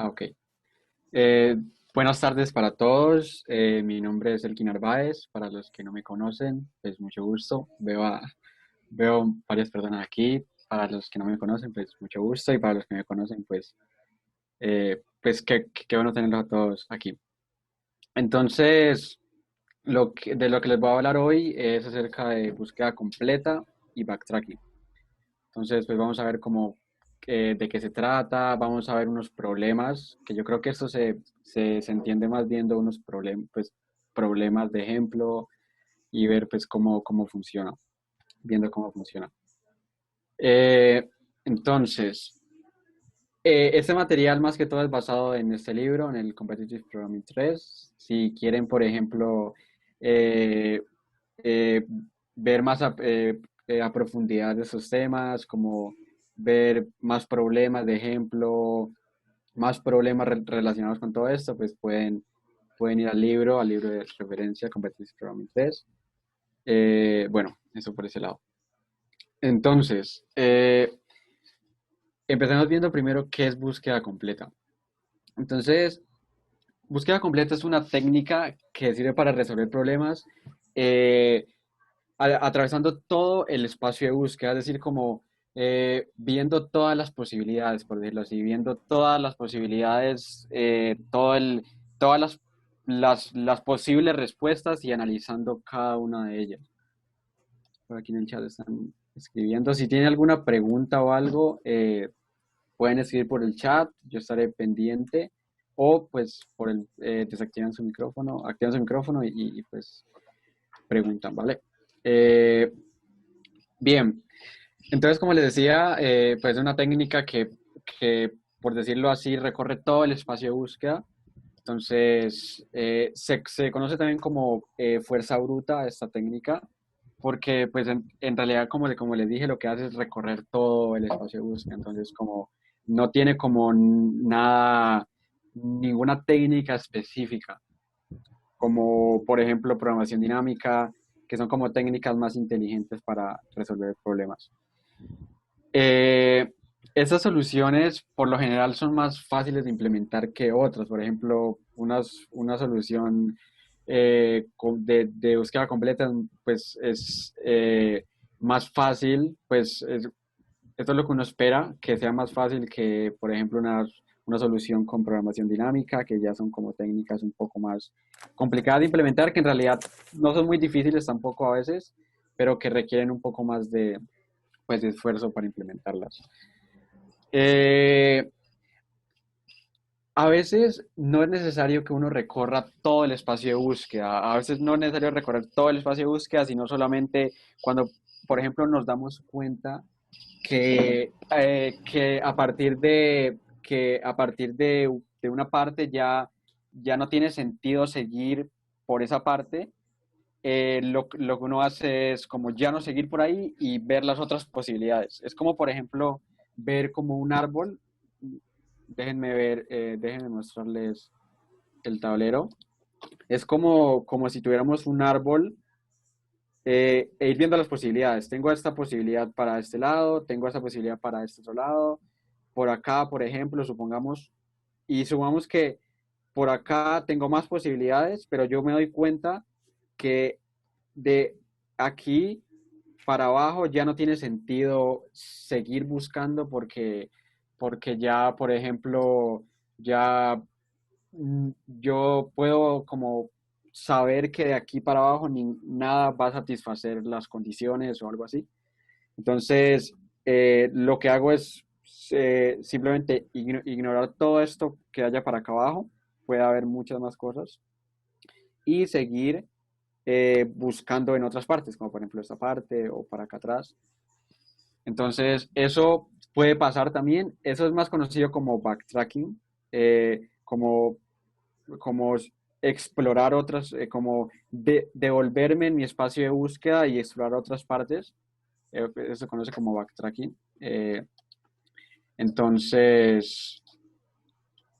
Ok. Eh, Buenas tardes para todos. Mi nombre es Elkin Narváez. Para los que no me conocen, pues mucho gusto. Veo varias personas aquí. Para los que no me conocen, pues mucho gusto. Y para los que me conocen, pues qué bueno tenerlos a todos aquí. Entonces, de lo que les voy a hablar hoy es acerca de búsqueda completa y backtracking. Entonces, pues vamos a ver de qué se trata, vamos a ver unos problemas, que yo creo que se entiende más viendo unos problemas de ejemplo y ver pues cómo funciona, viendo cómo funciona. Eh, entonces, este material más que todo es basado en este libro, en el Competitive Programming 3. Si quieren, por ejemplo, eh, eh, ver a profundidad de esos temas, como ver más problemas de ejemplo, más problemas relacionados con todo esto, pues pueden ir al libro de referencia Competitive Programming 3. Bueno, eso por ese lado. Entonces, empecemos viendo primero qué es búsqueda completa. Entonces, búsqueda completa es una técnica que sirve para resolver problemas eh, atravesando todo el espacio de búsqueda, es decir, como viendo todas las posibilidades, por decirlo así, viendo todas las posibilidades, todas las posibles respuestas y analizando cada una de ellas. Por aquí en el chat están escribiendo. Si tienen alguna pregunta o algo, pueden escribir por el chat, yo estaré pendiente. O pues desactivan su micrófono, activan su micrófono pues preguntan, ¿vale? Eh, Bien, entonces como les decía, pues es una técnica que, por decirlo así, recorre todo el espacio de búsqueda. Entonces, se conoce también como fuerza bruta esta técnica, porque pues en realidad, como les dije, lo que hace es recorrer todo el espacio de búsqueda. Entonces, como no tiene como nada, ninguna técnica específica, como por ejemplo programación dinámica, que son como técnicas más inteligentes para resolver problemas. Eh, Estas soluciones por lo general son más fáciles de implementar que otras. Por ejemplo, una solución de búsqueda completa pues es más fácil, esto es lo que uno espera, que sea más fácil que, por ejemplo, una solución con programación dinámica, que ya son como técnicas un poco más complicadas de implementar, que en realidad no son muy difíciles tampoco a veces, pero que requieren un poco más de esfuerzo para implementarlas. Eh, a veces no es necesario que uno recorra todo el espacio de búsqueda. A veces no es necesario recorrer todo el espacio de búsqueda, sino solamente cuando, por ejemplo, nos damos cuenta que a partir de una parte ya no tiene sentido seguir por esa parte. Lo que uno hace es como ya no seguir por ahí y ver las otras posibilidades. Es como, por ejemplo, ver como un árbol. Déjenme mostrarles el tablero. Es como si tuviéramos un árbol e ir viendo las posibilidades. Tengo esta posibilidad para este lado, tengo esta posibilidad para este otro lado. Por acá, por ejemplo, supongamos que por acá tengo más posibilidades, pero yo me doy cuenta que de aquí para abajo ya no tiene sentido seguir buscando porque ya, por ejemplo, ya yo puedo como saber que de aquí para abajo nada va a satisfacer las condiciones o algo así. Entonces, lo que hago es simplemente ignorar todo esto que haya para acá abajo, puede haber muchas más cosas, y seguir buscando en otras partes, como por ejemplo esta parte o para acá atrás. Entonces, eso puede pasar también. Eso es más conocido como backtracking, como como explorar como devolverme en mi espacio de búsqueda y explorar otras partes. Eso se conoce como backtracking. Entonces,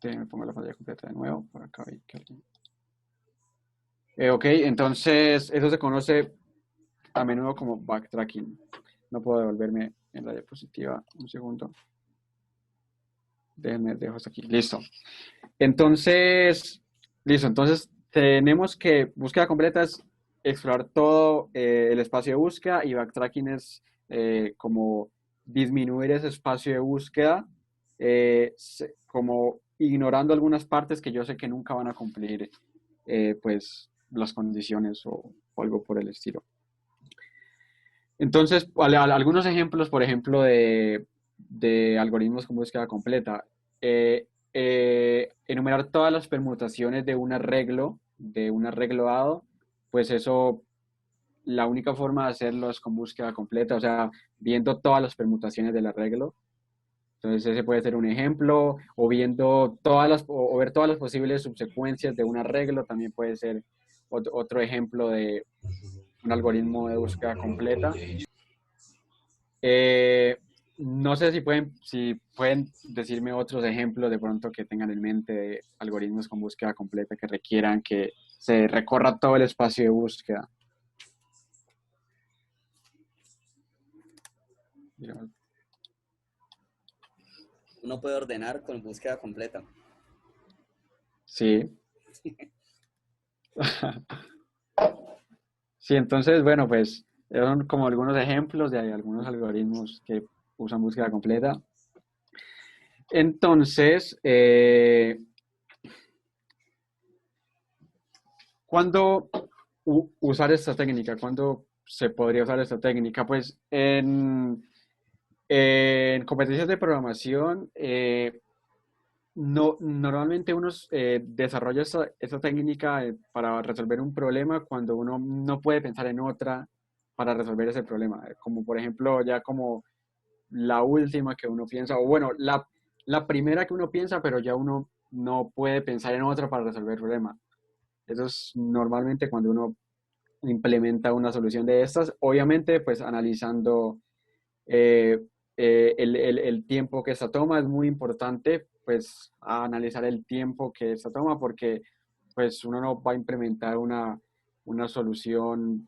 me pongo la pantalla completa de nuevo. Por acá hay que alguien. Ok, entonces eso se conoce a menudo como backtracking. No puedo devolverme en la diapositiva. Un segundo. Déjenme, dejo esto aquí. Listo. Entonces, listo. Entonces, tenemos que búsqueda completa es explorar todo el espacio de búsqueda y backtracking es como disminuir ese espacio de búsqueda, como ignorando algunas partes que yo sé que nunca van a cumplir pues las condiciones o algo por el estilo. Entonces, algunos ejemplos, por ejemplo, de algoritmos con búsqueda completa. Enumerar todas las permutaciones de un arreglo dado, pues eso, la única forma de hacerlo es con búsqueda completa, o sea, viendo todas las permutaciones del arreglo. Entonces, ese puede ser un ejemplo, o viendo o ver todas las posibles subsecuencias de un arreglo, también puede ser otro ejemplo de un algoritmo de búsqueda completa. Eh, no sé si pueden decirme otros ejemplos de pronto que tengan en mente de algoritmos con búsqueda completa que requieran que se recorra todo el espacio de búsqueda. Uno puede ordenar con búsqueda completa. Sí. Sí, entonces, bueno, pues son como algunos ejemplos de algunos algoritmos que usan búsqueda completa. Entonces, ¿cuándo usar esta técnica? ¿Cuándo se podría usar esta técnica? Pues en competencias de programación, normalmente uno desarrolla esta técnica para resolver un problema cuando uno no puede pensar en otra para resolver ese problema. Como por ejemplo, ya como la última que uno piensa, o bueno, la primera que uno piensa, pero ya uno no puede pensar en otra para resolver el problema. Eso es normalmente cuando uno implementa una solución de estas, obviamente pues analizando eh, el tiempo que esta toma es muy importante, pues a analizar el tiempo que esta toma porque pues uno no va a implementar una solución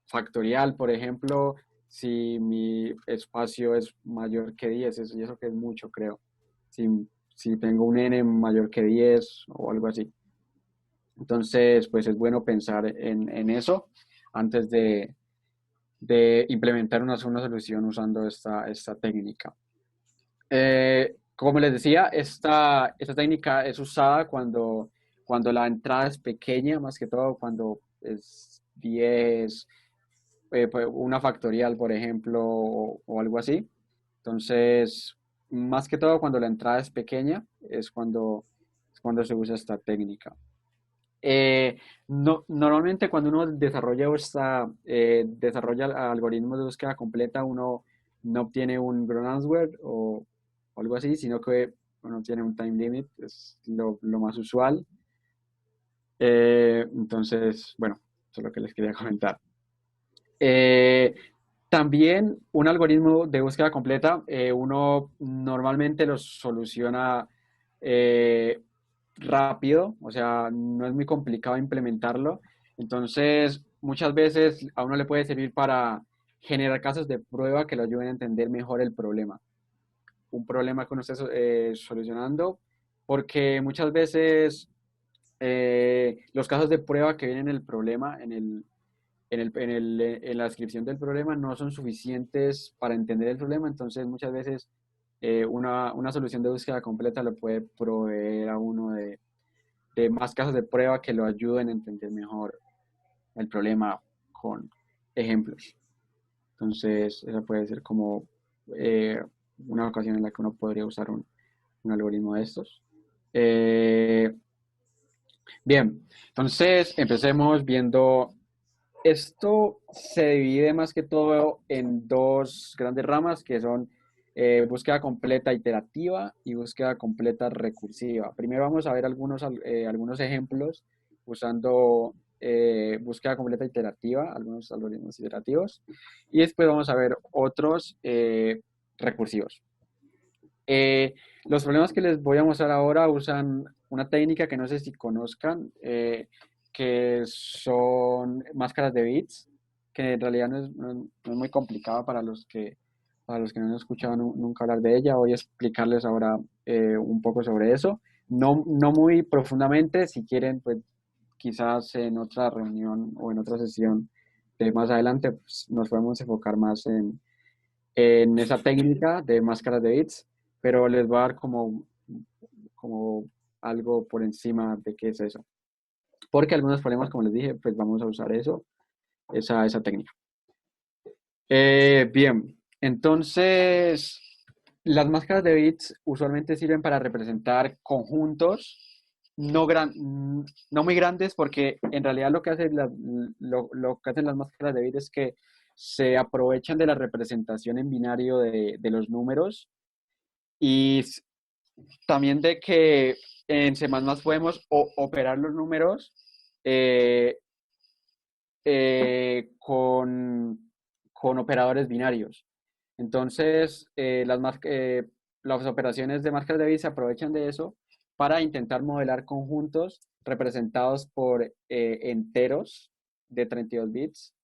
factorial, por ejemplo, si mi espacio es mayor que 10, y eso que es mucho, creo. Si tengo un n mayor que 10 o algo así. Entonces, pues es bueno pensar en eso antes de implementar una solución usando esta técnica. Como les decía, esta técnica es usada cuando la entrada es pequeña, más que todo cuando es 10, pues una factorial, por ejemplo, o algo así. Entonces, más que todo cuando la entrada es pequeña, es cuando se usa esta técnica. Normalmente cuando uno desarrolla algoritmos de búsqueda completa, uno no obtiene un ground answer o algo así, sino que uno tiene un time limit, es lo más usual. Entonces, bueno, eso es lo que les quería comentar. Eh, También un algoritmo de búsqueda completa, uno normalmente lo soluciona eh, rápido, o sea, no es muy complicado implementarlo. Entonces, muchas veces a uno le puede servir para generar casos de prueba que lo ayuden a entender mejor el problema. Un problema que uno esté solucionando, porque muchas veces los casos de prueba que vienen en el problema, en la descripción del problema no son suficientes para entender el problema, entonces muchas veces una solución de búsqueda completa lo puede proveer a uno de más casos de prueba que lo ayuden a entender mejor el problema con ejemplos. Entonces, esa puede ser como eh, una ocasión en la que uno podría usar un algoritmo de estos. Eh, Bien, entonces empecemos viendo. Esto se divide más que todo en dos grandes ramas que son búsqueda completa iterativa y búsqueda completa recursiva. Primero vamos a ver algunos ejemplos usando búsqueda completa iterativa, algunos algoritmos iterativos, y después vamos a ver otros recursivos. Los problemas que les voy a mostrar ahora usan una técnica que no sé si conozcan, que son máscaras de bits, que en realidad no es muy complicada para los que para los que no han escuchado nunca hablar de ella, voy a explicarles ahora un poco sobre eso. No muy profundamente, si quieren, pues quizás en otra reunión o en otra sesión de más adelante pues, nos podemos enfocar más en esa técnica de máscaras de bits, pero les voy a dar como algo por encima de qué es eso. Porque algunos problemas, como les dije, pues vamos a usar esa técnica. Bien, entonces las máscaras de bits usualmente sirven para representar conjuntos no muy grandes porque en realidad lo que hacen las máscaras de bits es que se aprovechan de la representación en binario de los números y también de que en C++ podemos operar los números eh, con operadores binarios. Entonces, las operaciones de máscaras de bits se aprovechan de eso para intentar modelar conjuntos representados por enteros de 32 bits.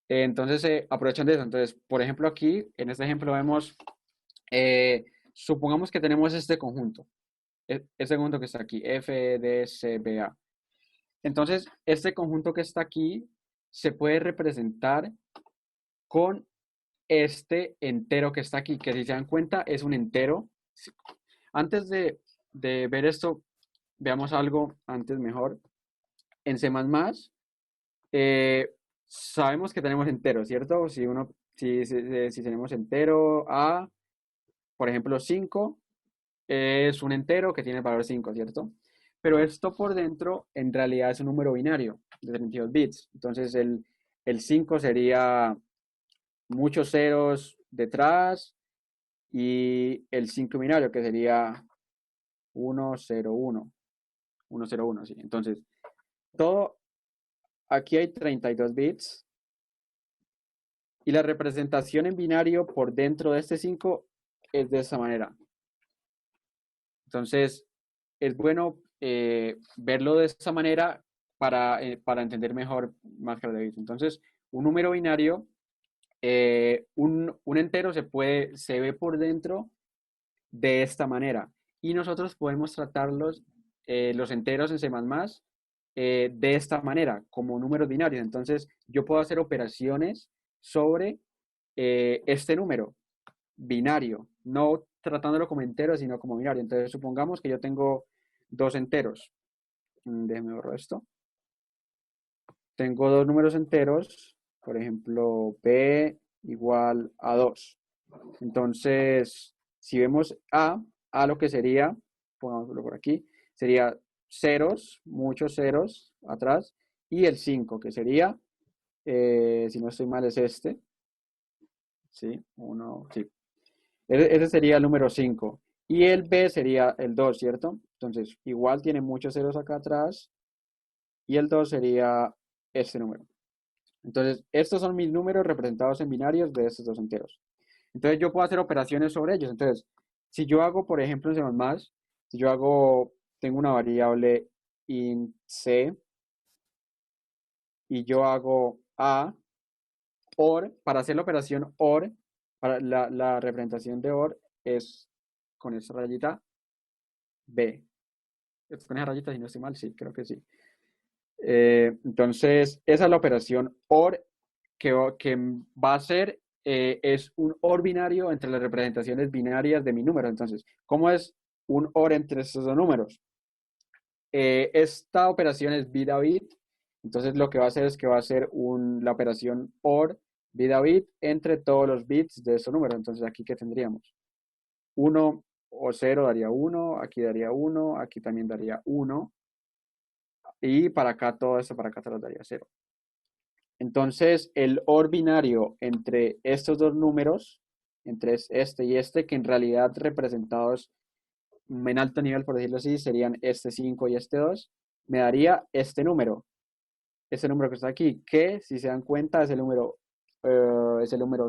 Entonces, se aprovechan de eso. Entonces, por ejemplo, aquí, en este ejemplo, vemos, supongamos que tenemos este conjunto, este conjunto que está aquí, F, D, C, B, A. Entonces, este conjunto que está aquí se puede representar con este entero que está aquí, que si se dan cuenta es un entero. Antes de ver esto, veamos algo antes mejor. En C++, sabemos que tenemos enteros, ¿cierto? Si tenemos entero A, por ejemplo, 5 es un entero que tiene el valor 5, ¿cierto? Pero esto por dentro en realidad es un número binario de 32 bits. Entonces el 5 sería muchos ceros detrás y el 5 binario que sería 1, 0, 1. 1, 0, 1, sí. Entonces, todo, aquí hay 32 bits y la representación en binario por dentro de este 5 es de esa manera. Entonces, es bueno verlo de esa manera para entender mejor máscara de bits. Entonces, un número binario, un entero se ve por dentro de esta manera. Y nosotros podemos tratarlos, los enteros en C++, de esta manera, como números binarios. Entonces, yo puedo hacer operaciones sobre este número binario, no tratándolo como entero, sino como binario. Entonces, supongamos que yo tengo dos enteros. Déjenme borrar esto. Tengo dos números enteros, por ejemplo, b igual a 2. Entonces, si vemos a lo que sería, pongámoslo por aquí, sería ceros, muchos ceros atrás, y el 5, que sería, si no estoy mal, es este, ¿sí? Uno, sí. Ese sería el número 5. Y el B sería el 2, ¿cierto? Entonces, igual tiene muchos ceros acá atrás, y el 2 sería este número. Entonces, estos son mis números representados en binarios de estos dos enteros. Entonces, yo puedo hacer operaciones sobre ellos. Entonces, si yo hago, por ejemplo, en C++, si yo tengo una variable int c y yo hago a, para hacer la operación OR, para la representación de OR es con esta rayita B. ¿Es con esa rayita, si no estoy mal? Sí, creo que sí. Entonces, esa es la operación OR que va a ser, es un OR binario entre las representaciones binarias de mi número. Entonces, ¿cómo es un OR entre estos dos números? Esta operación es bit a bit. Entonces, lo que va a hacer es que va a hacer la operación OR bit a bit entre todos los bits de estos números. Entonces, aquí, ¿qué tendríamos? 1 o 0 daría 1, aquí daría 1, aquí también daría 1. Y para acá, todo esto para acá te lo daría 0. Entonces, el OR binario entre estos dos números, entre este y este, que en realidad representados en alto nivel, por decirlo así, serían este 5 y este 2, me daría este número que está aquí, que si se dan cuenta es el número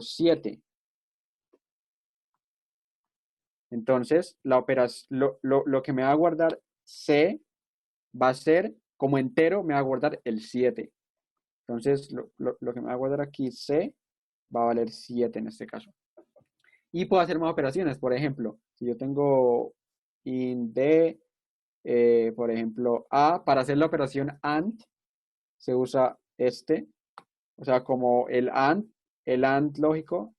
7. Entonces, lo que me va a guardar C va a ser, como entero, me va a guardar el 7. Entonces, lo que me va a guardar aquí C va a valer 7 en este caso. Y puedo hacer más operaciones. Por ejemplo, si yo tengo int d, por ejemplo, a, para hacer la operación AND, se usa este. O sea, como el AND lógico,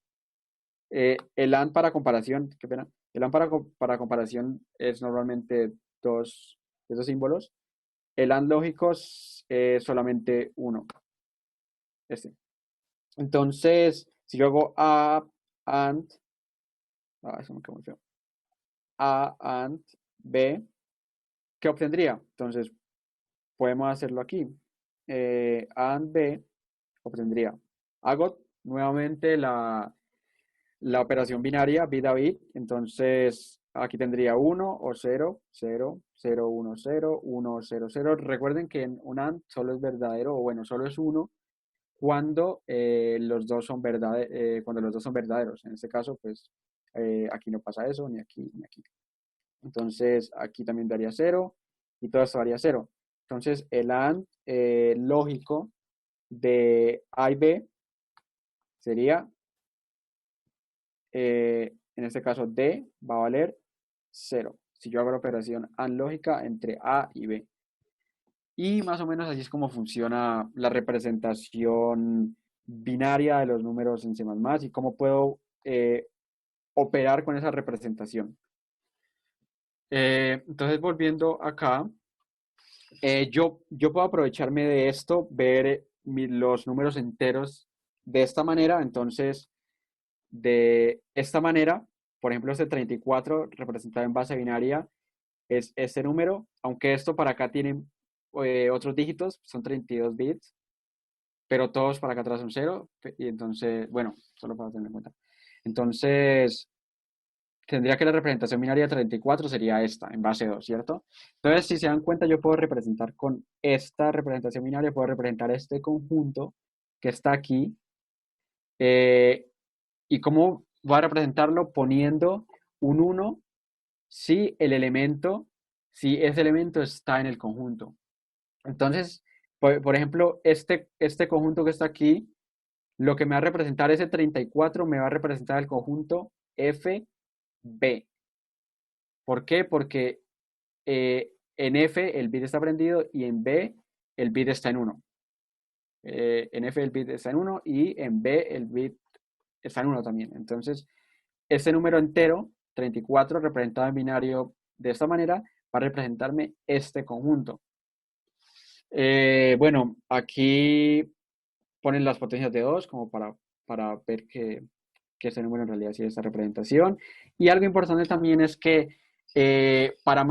el AND para comparación, qué pena, el AND para comparación es normalmente esos símbolos. El AND lógico es solamente uno, este. Entonces, si yo hago A, AND, eso me quedó muy feo. A, AND, B, ¿qué obtendría? Entonces, podemos hacerlo aquí. AND B obtendría. Hago nuevamente la operación binaria, bit a bit. Entonces, aquí tendría 1 o 0, 0, 0, 1, 0, 1, 0, 0. Recuerden que en un AND solo es verdadero, o bueno, solo es 1 cuando los dos son cuando los dos son verdaderos. En este caso, pues aquí no pasa eso, ni aquí, ni aquí. Entonces, aquí también daría 0 y todo esto daría 0. Entonces, el AND lógico de A y B sería, en este caso, D va a valer 0. Si yo hago la operación AND lógica entre A y B. Y más o menos así es como funciona la representación binaria de los números en C++ y cómo puedo operar con esa representación. Entonces, volviendo acá, yo puedo aprovecharme de esto, ver los números enteros de esta manera. Entonces, de esta manera, por ejemplo, este 34 representado en base binaria es este número, aunque esto para acá tiene otros dígitos, son 32 bits, pero todos para acá atrás son 0, y entonces, bueno, solo para tener en cuenta. Entonces, tendría que la representación binaria 34 sería esta, en base 2, ¿cierto? Entonces, si se dan cuenta, yo puedo representar con esta representación binaria, puedo representar este conjunto que está aquí. ¿Y cómo voy a representarlo? Poniendo un 1 si si ese elemento está en el conjunto. Entonces, por ejemplo, este conjunto que está aquí, lo que me va a representar ese 34 me va a representar el conjunto FB. ¿Por qué? Porque en F el bit está prendido y en B el bit está en 1. En F el bit está en 1 y en B el bit está en 1 también. Entonces, este número entero, 34, representado en binario de esta manera, va a representarme este conjunto. Bueno, aquí ponen las potencias de 2 como para ver que este número en realidad sí es esta representación. Y algo importante también es que para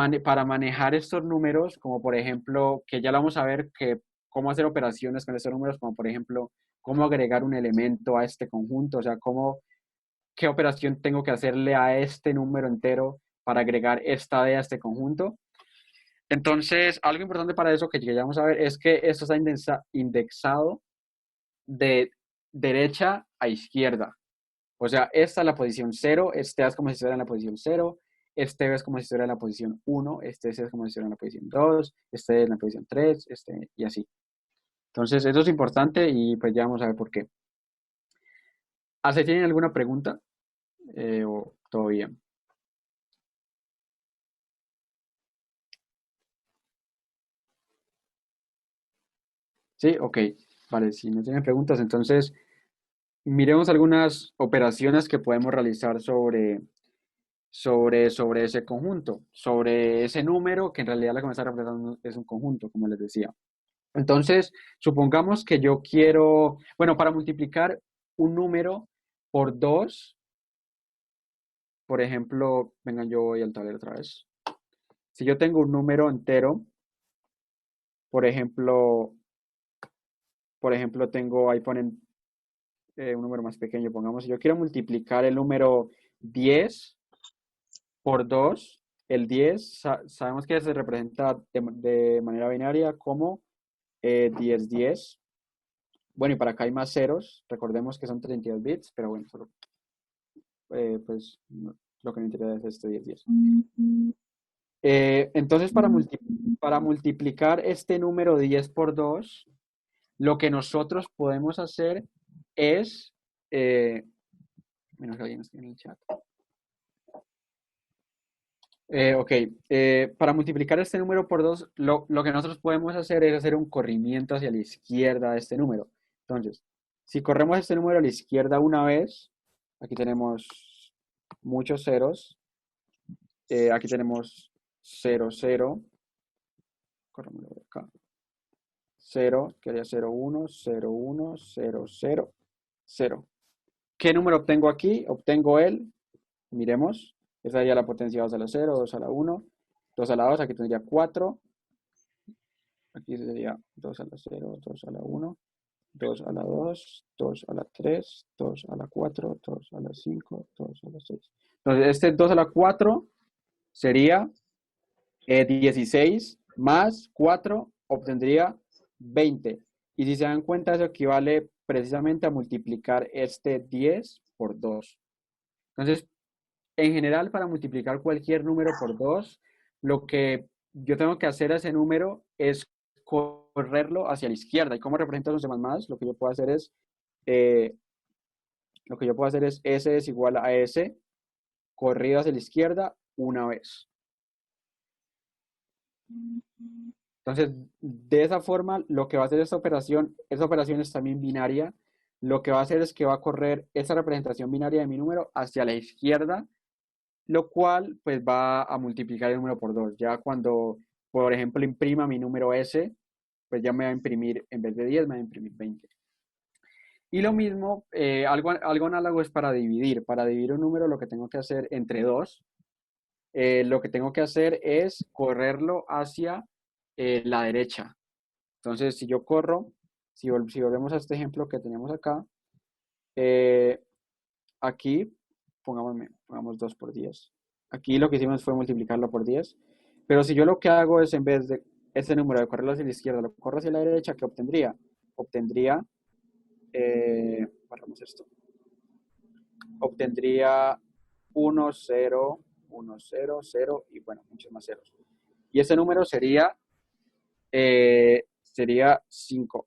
manejar estos números, como por ejemplo, que ya lo vamos a ver, que cómo hacer operaciones con estos números, como por ejemplo, cómo agregar un elemento a este conjunto, o sea, qué operación tengo que hacerle a este número entero para agregar esta D a este conjunto. Entonces, algo importante para eso que ya vamos a ver es que esto está indexado de derecha a izquierda. O sea, esta es la posición 0, este es como si estuviera en la posición 0, este es como si estuviera en la posición 1, este es como si estuviera en la posición 2, este en la posición 3, y así. Entonces, eso es importante y pues ya vamos a ver por qué. ¿Se tienen alguna pregunta? ¿O todo bien? Sí, ok. Vale, si no tienen preguntas, entonces miremos algunas operaciones que podemos realizar sobre ese conjunto, sobre ese número que en realidad lo que me está representando es un conjunto, como les decía. Entonces, supongamos que yo quiero, bueno, para multiplicar un número por 2, por ejemplo, vengan, yo voy al tablero otra vez. Si yo tengo un número entero, por ejemplo, tengo, ahí ponen un número más pequeño, pongamos, si yo quiero multiplicar el número 10 por 2, el 10 sabemos que se representa de manera binaria como 10, 10. Bueno, y para acá hay más ceros, recordemos que son 32 bits, pero bueno, solo, pues lo que me interesa es este 10, 10. Entonces, para multiplicar este número 10 por 2, lo que nosotros podemos hacer es Menos que alguien escribe en el chat. Ok, para multiplicar este número por 2, lo que nosotros podemos hacer es hacer un corrimiento hacia la izquierda de este número. Entonces, si corremos este número a la izquierda una vez, aquí tenemos muchos ceros, aquí tenemos 0, 0, corrémoslo de acá, 0, quería 0, 1, 0, 1, 0, 0, 0. ¿Qué número obtengo aquí? Obtengo el, miremos, esa sería la potencia 2 a la 0, 2 a la 1, 2 a la 2, aquí tendría 4, aquí sería 2 a la 0, 2 a la 1, 2 a la 2, 2 a la 3, 2 a la 4, 2 a la 5, 2 a la 6. Entonces, este 2 a la 4 sería 16 más 4 obtendría 20. Y si se dan cuenta, eso equivale precisamente a multiplicar este 10 por 2. Entonces, en general, para multiplicar cualquier número por 2, lo que yo tengo que hacer a ese número es correrlo hacia la izquierda. ¿Y cómo represento los demás más? Lo que yo puedo hacer es, eh, S es igual a S, corrido hacia la izquierda una vez. Entonces, de esa forma, lo que va a hacer esta operación es también binaria, lo que va a hacer es que va a correr esa representación binaria de mi número hacia la izquierda, lo cual pues va a multiplicar el número por 2. Ya cuando, por ejemplo, imprima mi número S, pues ya me va a imprimir, en vez de 10, me va a imprimir 20. Y lo mismo, algo análogo es para dividir. Para dividir un número lo que tengo que hacer entre 2, lo que tengo que hacer es correrlo hacia la derecha. Entonces, si yo corro, si volvemos a este ejemplo que tenemos acá, aquí pongamos 2 por 10. Aquí lo que hicimos fue multiplicarlo por 10. Pero si yo lo que hago es, en vez de este número de correrlo hacia la izquierda, lo corro hacia la derecha, ¿qué obtendría? Obtendría, borramos esto, obtendría 1, 0, 1, 0, 0 y bueno, muchos más ceros. Y ese número sería 5.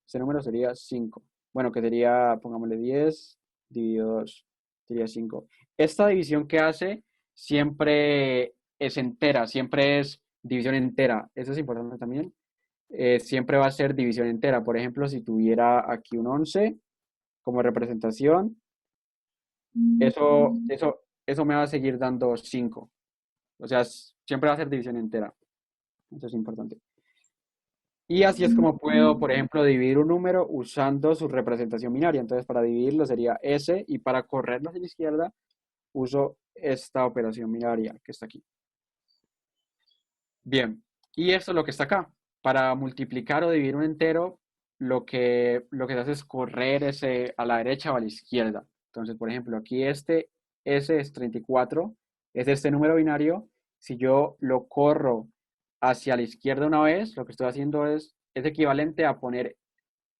Ese número sería 5. Bueno, que sería, pongámosle 10 dividido 2, sería 5. Esta división que hace siempre es entera, siempre es división entera. Eso es importante también. Siempre va a ser división entera. Por ejemplo, si tuviera aquí un 11 como representación, eso me va a seguir dando 5. O sea, siempre va a ser división entera. Eso es importante. Y así es como puedo, por ejemplo, dividir un número usando su representación binaria. Entonces, para dividirlo sería S y para correrlo hacia la izquierda uso esta operación binaria que está aquí. Bien, y esto es lo que está acá. Para multiplicar o dividir un entero, lo que se hace es correr ese a la derecha o a la izquierda. Entonces, por ejemplo, aquí este S es 34, es este número binario. Si yo lo corro hacia la izquierda una vez, lo que estoy haciendo es equivalente a poner,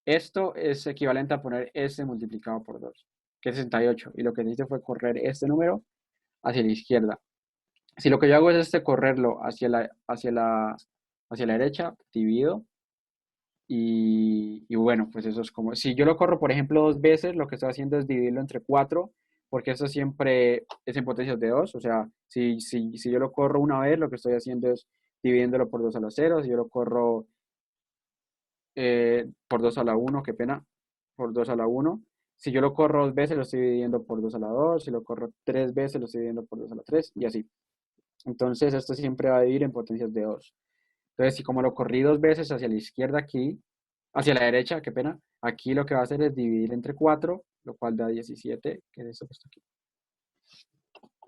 esto es equivalente a poner S multiplicado por 2, que es 68. Y lo que hice fue correr este número hacia la izquierda. Si lo que yo hago es correrlo hacia la derecha, divido. Y bueno, pues eso es como, si yo lo corro, por ejemplo, 2 veces, lo que estoy haciendo es dividirlo entre 4, porque eso siempre es en potencias de 2. O sea, si yo lo corro una vez, lo que estoy haciendo es dividiéndolo por 2 a la 0. Si yo lo corro por 2 a la 1, qué pena, por 2 a la 1. Si yo lo corro 2 veces, lo estoy dividiendo por 2 a la 2. Si lo corro 3 veces, lo estoy dividiendo por 2 a la 3 y así. Entonces, esto siempre va a dividir en potencias de 2. Entonces, si como lo corrí 2 veces hacia la izquierda aquí, hacia la derecha, qué pena, aquí lo que va a hacer es dividir entre 4, lo cual da 17, que es esto que está aquí.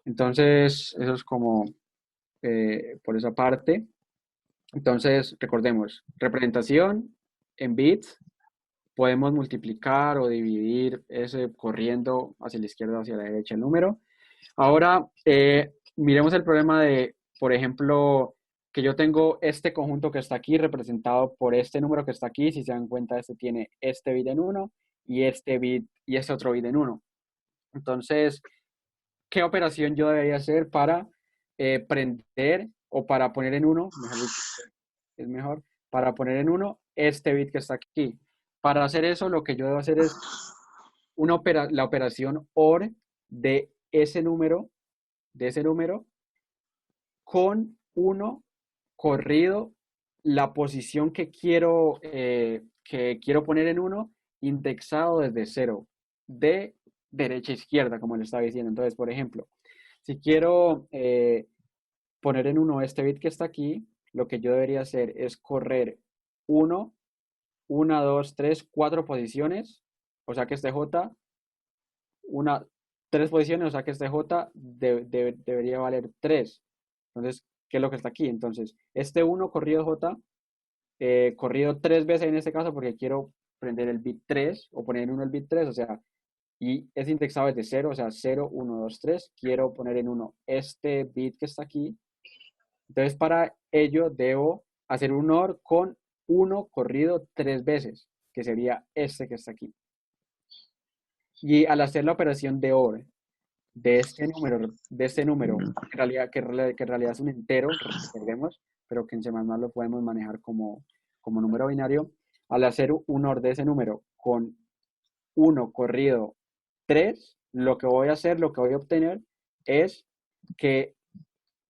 Entonces, eso es como por esa parte. Entonces, recordemos, representación en bits, podemos multiplicar o dividir ese corriendo hacia la izquierda o hacia la derecha el número. Ahora, miremos el problema de, por ejemplo, que yo tengo este conjunto que está aquí representado por este número que está aquí. Si se dan cuenta, este tiene este bit en 1 y este bit y este otro bit en 1. Entonces, ¿qué operación yo debería hacer para prender o para poner en 1, mejor dicho, es mejor, para poner en 1 este bit que está aquí? Para hacer eso, lo que yo debo hacer es la operación OR de de ese número, con uno corrido la posición que quiero poner en uno, indexado desde cero, de derecha a izquierda, como le estaba diciendo. Entonces, por ejemplo, si quiero poner en uno este bit que está aquí, lo que yo debería hacer es correr uno, una, dos, tres, cuatro posiciones, o sea que este J, una, tres posiciones, o sea que este J debería valer 3. Entonces, ¿qué es lo que está aquí? Entonces, este uno corrido J, corrido 3 veces en este caso porque quiero prender el bit 3 o poner en uno el bit 3, o sea, y es indexado desde cero, o sea, cero, uno, 2, 3. Quiero poner en uno este bit que está aquí. Entonces, para ello debo hacer un OR con uno corrido 3 veces, que sería este que está aquí. Y al hacer la operación de OR de este número que en realidad es un entero, recordemos, pero que en C++ lo podemos manejar como número binario, al hacer un OR de ese número con uno corrido 3, lo que voy a hacer, lo que voy a obtener es que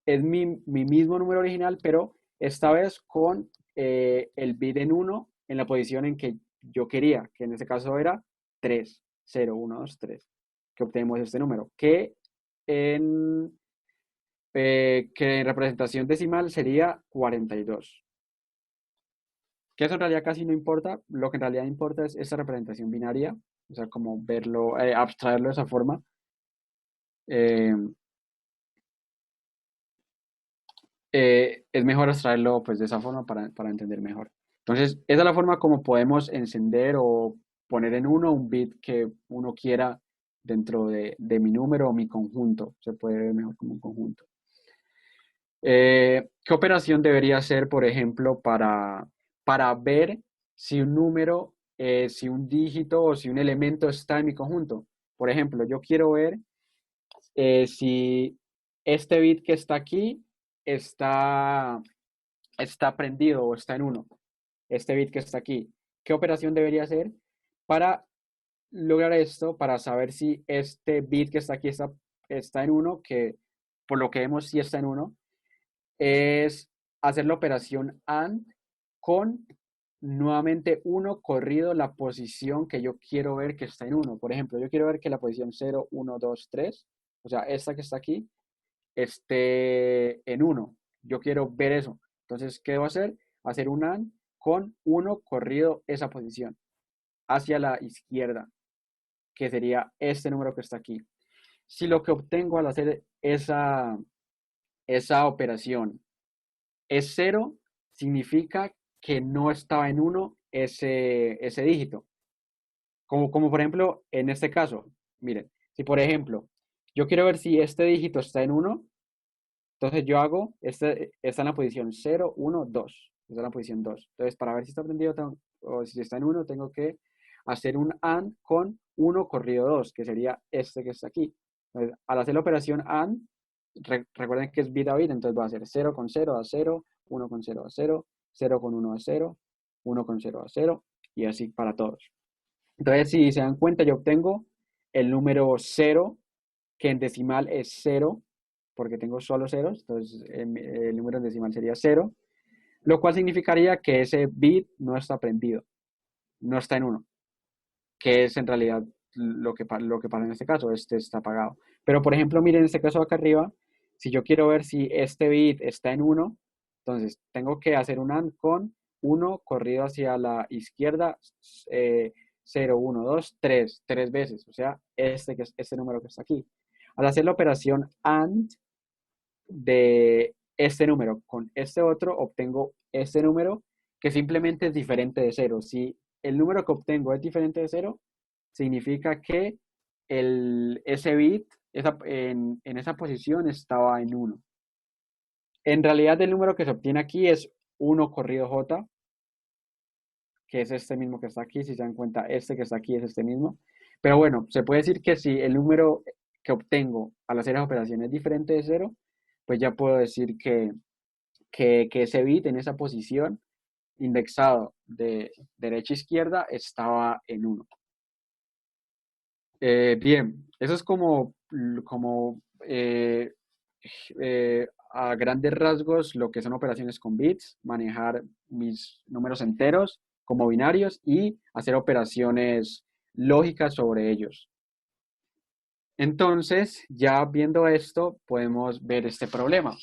es mi mismo número original, pero esta vez con el bit en uno en la posición en que yo quería, que en este caso era 3, 0, 1, 2, 3, que obtenemos este número, en, que en representación decimal sería 42. Que eso en realidad casi no importa, lo que en realidad importa es esta representación binaria, o sea, como verlo, abstraerlo de esa forma. Eh, es mejor abstraerlo pues de esa forma para entender mejor. Entonces, esa es la forma como podemos encender o poner en uno un bit que uno quiera dentro de mi número o mi conjunto. Se puede ver mejor como un conjunto. ¿Qué operación debería hacer, por ejemplo, para ver si un número, si un dígito o si un elemento está en mi conjunto? Por ejemplo, yo quiero ver si este bit que está aquí está, está prendido o está en uno. Este bit que está aquí. ¿Qué operación debería hacer para lograr esto? Para saber si este bit que está aquí está en uno, que por lo que vemos sí está en uno, es hacer la operación AND con nuevamente uno corrido la posición que yo quiero ver que está en uno. Por ejemplo, yo quiero ver que la posición 0, 1, 2, 3, o sea, esta que está aquí, esté en uno. Yo quiero ver eso. Entonces, ¿qué debo hacer? Hacer un AND con uno corrido esa posición hacia la izquierda, que sería este número que está aquí. Si lo que obtengo al hacer esa operación es cero, significa que no estaba en uno ese dígito. Como por ejemplo, en este caso, miren, si por ejemplo, yo quiero ver si este dígito está en uno, entonces yo hago, está en la posición 0, 1, 2. Está en la posición 2. Entonces, para ver si está prendido o si está en uno, tengo que hacer un AND con uno corrido 2, que sería este que está aquí. Entonces, al hacer la operación AND, recuerden que es bit a bit, entonces va a ser 0 con 0 a 0, 1 con 0 a 0, 0 con 1 a 0, 1 con 0 a 0, y así para todos. Entonces, si se dan cuenta, yo obtengo el número 0, que en decimal es 0, porque tengo solo ceros, entonces el número en decimal sería 0, lo cual significaría que ese bit no está prendido, no está en uno, que es en realidad lo que pasa en este caso, este está apagado. Pero por ejemplo, miren en este caso acá arriba, si yo quiero ver si este bit está en uno, entonces tengo que hacer un AND con 1 corrido hacia la izquierda, 0, 1, 2, 3, 3 veces, o sea, este número que está aquí. Al hacer la operación AND de este número con este otro, obtengo este número que simplemente es diferente de cero. Si el número que obtengo es diferente de cero, significa que ese bit en esa posición estaba en uno. En realidad el número que se obtiene aquí es 1 corrido j, que es este mismo que está aquí. Si se dan cuenta, este que está aquí es este mismo. Pero bueno, se puede decir que si el número que obtengo al hacer las operaciones es diferente de cero, pues ya puedo decir que ese bit en esa posición indexado de derecha a izquierda estaba en uno. Bien, eso es como a grandes rasgos lo que son operaciones con bits, manejar mis números enteros como binarios y hacer operaciones lógicas sobre ellos. Entonces, ya viendo esto, podemos ver este problema.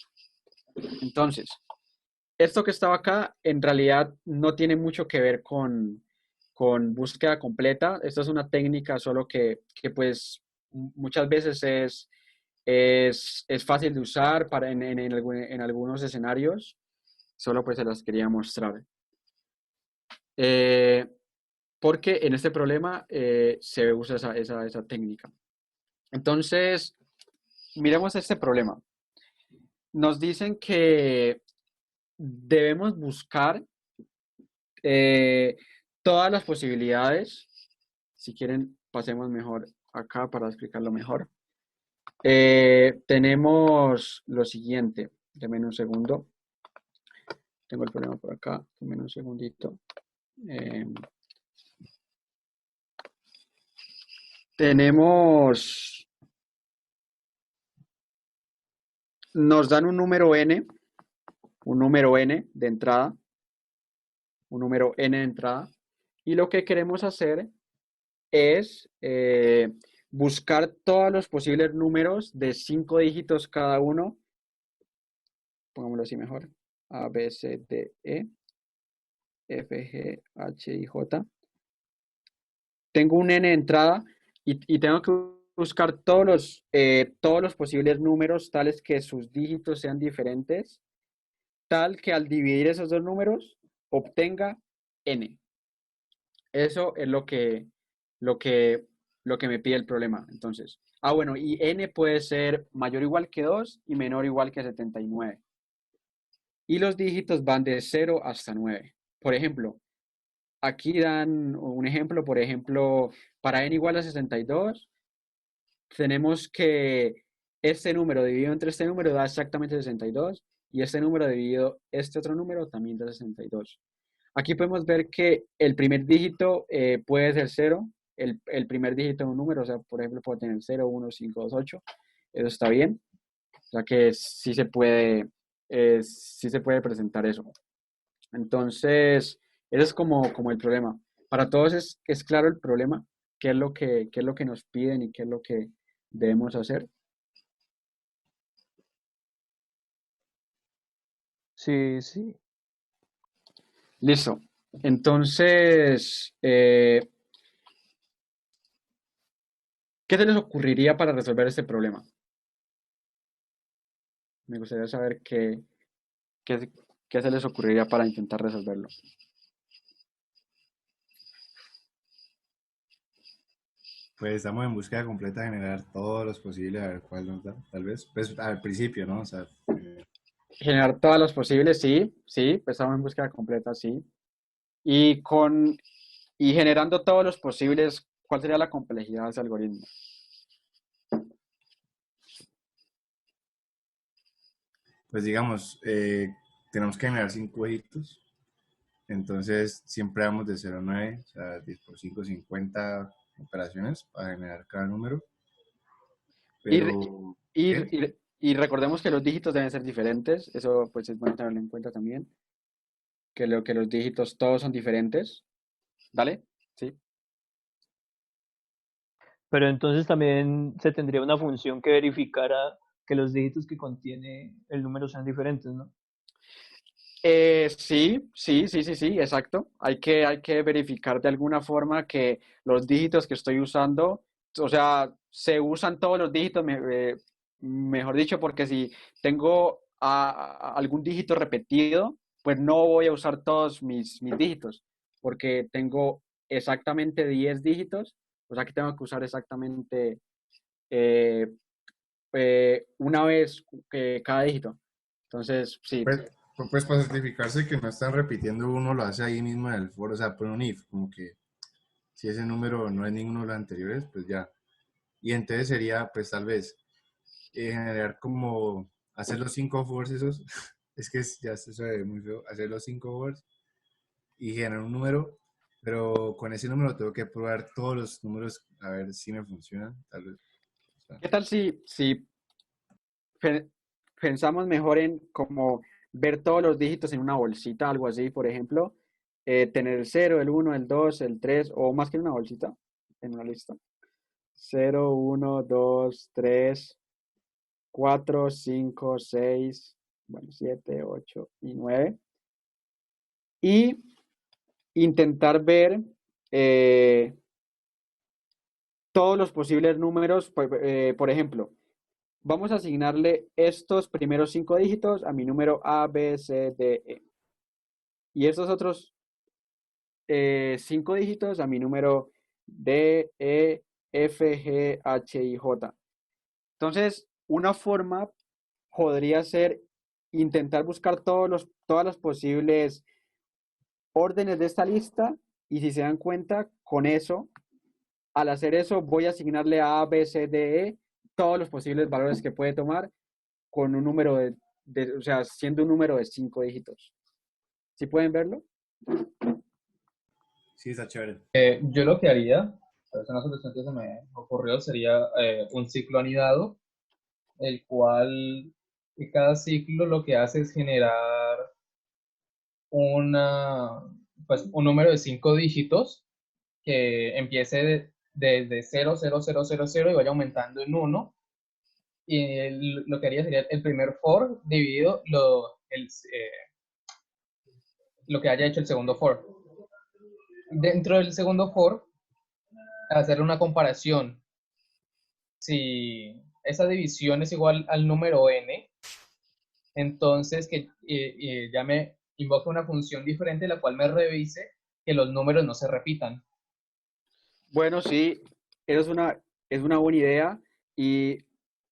Entonces, esto que estaba acá en realidad no tiene mucho que ver con búsqueda completa. Esta es una técnica solo que pues muchas veces es fácil de usar en algunos escenarios. Solo pues se las quería mostrar. Eh, Porque en este problema se usa esa técnica. Entonces, miremos este problema. Nos dicen que debemos buscar eh, todas las posibilidades. Si quieren, pasemos mejor acá para explicarlo mejor. Tenemos lo siguiente. Denme un segundo. Tengo el problema por acá. Denme un segundito. Eh, tenemos, nos dan un número n de entrada, un número n de entrada, y lo que queremos hacer es buscar todos los posibles números de 5 dígitos cada uno, pongámoslo así mejor, A, B, C, D, E, F, G, H, I, J. Tengo un n de entrada y tengo que buscar todos los posibles números tales que sus dígitos sean diferentes, tal que al dividir esos dos números obtenga n. Eso es lo que, lo que me pide el problema. Entonces, bueno, y n puede ser mayor o igual que 2 y menor o igual que 79. Y los dígitos van de 0 hasta 9. Por ejemplo, aquí dan un ejemplo, por ejemplo, para n igual a 62, tenemos que este número dividido entre este número da exactamente 62 y este número dividido este otro número también da 62. Aquí podemos ver que el primer dígito puede ser 0, el primer dígito de un número, o sea, por ejemplo, puede tener 0, 1, 5, 2, 8, eso está bien, o sea que sí se puede presentar eso. Entonces, ese es como el problema. Para todos es claro el problema, qué es lo que nos piden y qué es lo que debemos hacer. Sí, sí. Listo. Entonces, ¿qué se les ocurriría para resolver este problema? Me gustaría saber qué, qué se les ocurriría para intentar resolverlo. Pues estamos en búsqueda completa de generar todos los posibles, a ver cuál nos da, tal vez. Pues al principio, ¿no? O sea, Generar todas las posibles, sí, sí, pues estamos en búsqueda completa, sí. Y y generando todos los posibles, ¿cuál sería la complejidad de ese algoritmo? pues digamos, tenemos que generar 5 dígitos, entonces siempre vamos de 0 a 9, o sea, 10 por 5, 50 operaciones para generar cada número. Y, Pero, ¿qué? y recordemos que los dígitos deben ser diferentes, eso pues es bueno tenerlo en cuenta también, que los dígitos todos son diferentes, ¿vale? Sí. Pero entonces también se tendría una función que verificara que los dígitos que contiene el número sean diferentes, ¿no? Sí, exacto. Hay que verificar de alguna forma que los dígitos que estoy usando, o sea, se usan todos los dígitos, mejor dicho, porque si tengo algún dígito repetido, pues no voy a usar todos mis dígitos, porque tengo exactamente 10 dígitos, o sea que tengo que usar exactamente eh, una vez cada dígito. Entonces, sí. Pues, pues para certificarse que no están repitiendo, uno lo hace ahí mismo en el foro, o sea, pone un if, como que si ese número no es ninguno de los anteriores, pues ya. Y entonces sería, pues tal vez, generar como, hacer los 5 force esos, es que ya se ve muy feo, hacer los 5 force y generar un número, Pero con ese número tengo que probar todos los números a ver si me funcionan, tal vez. O sea, ¿Qué tal si pe- pensamos mejor en como ver todos los dígitos en una bolsita, algo así, por ejemplo, tener el 0, el 1, el 2, el 3, o más que en una bolsita, en una lista. 0, 1, 2, 3, 4, 5, 6, bueno, 7, 8 y 9. Y intentar ver eh, todos los posibles números, por ejemplo, vamos a asignarle estos primeros 5 dígitos a mi número A, B, C, D, E. Y estos otros 5 dígitos a mi número D, E, F, G, H y J. Entonces, una forma podría ser intentar buscar todas las posibles órdenes de esta lista y si se dan cuenta, con eso, al hacer eso, voy a asignarle a A, B, C, D, E todos los posibles valores que puede tomar con un número o sea, siendo un número de 5 dígitos. ¿Sí pueden verlo? sí, está chévere. Yo lo que haría, es una solución que se me ocurrió, sería un ciclo anidado, el cual cada ciclo lo que hace es generar una, pues, un número de 5 dígitos que empiece desde 0, 0, 0, 0, 0 y vaya aumentando en 1. Y lo que haría sería el primer for dividido lo que haya hecho el segundo for. Dentro del segundo for, hacer una comparación. Si esa división es igual al número n, entonces que ya me invoca una función diferente la cual me revise que los números no se repitan. Bueno, sí, es una buena idea y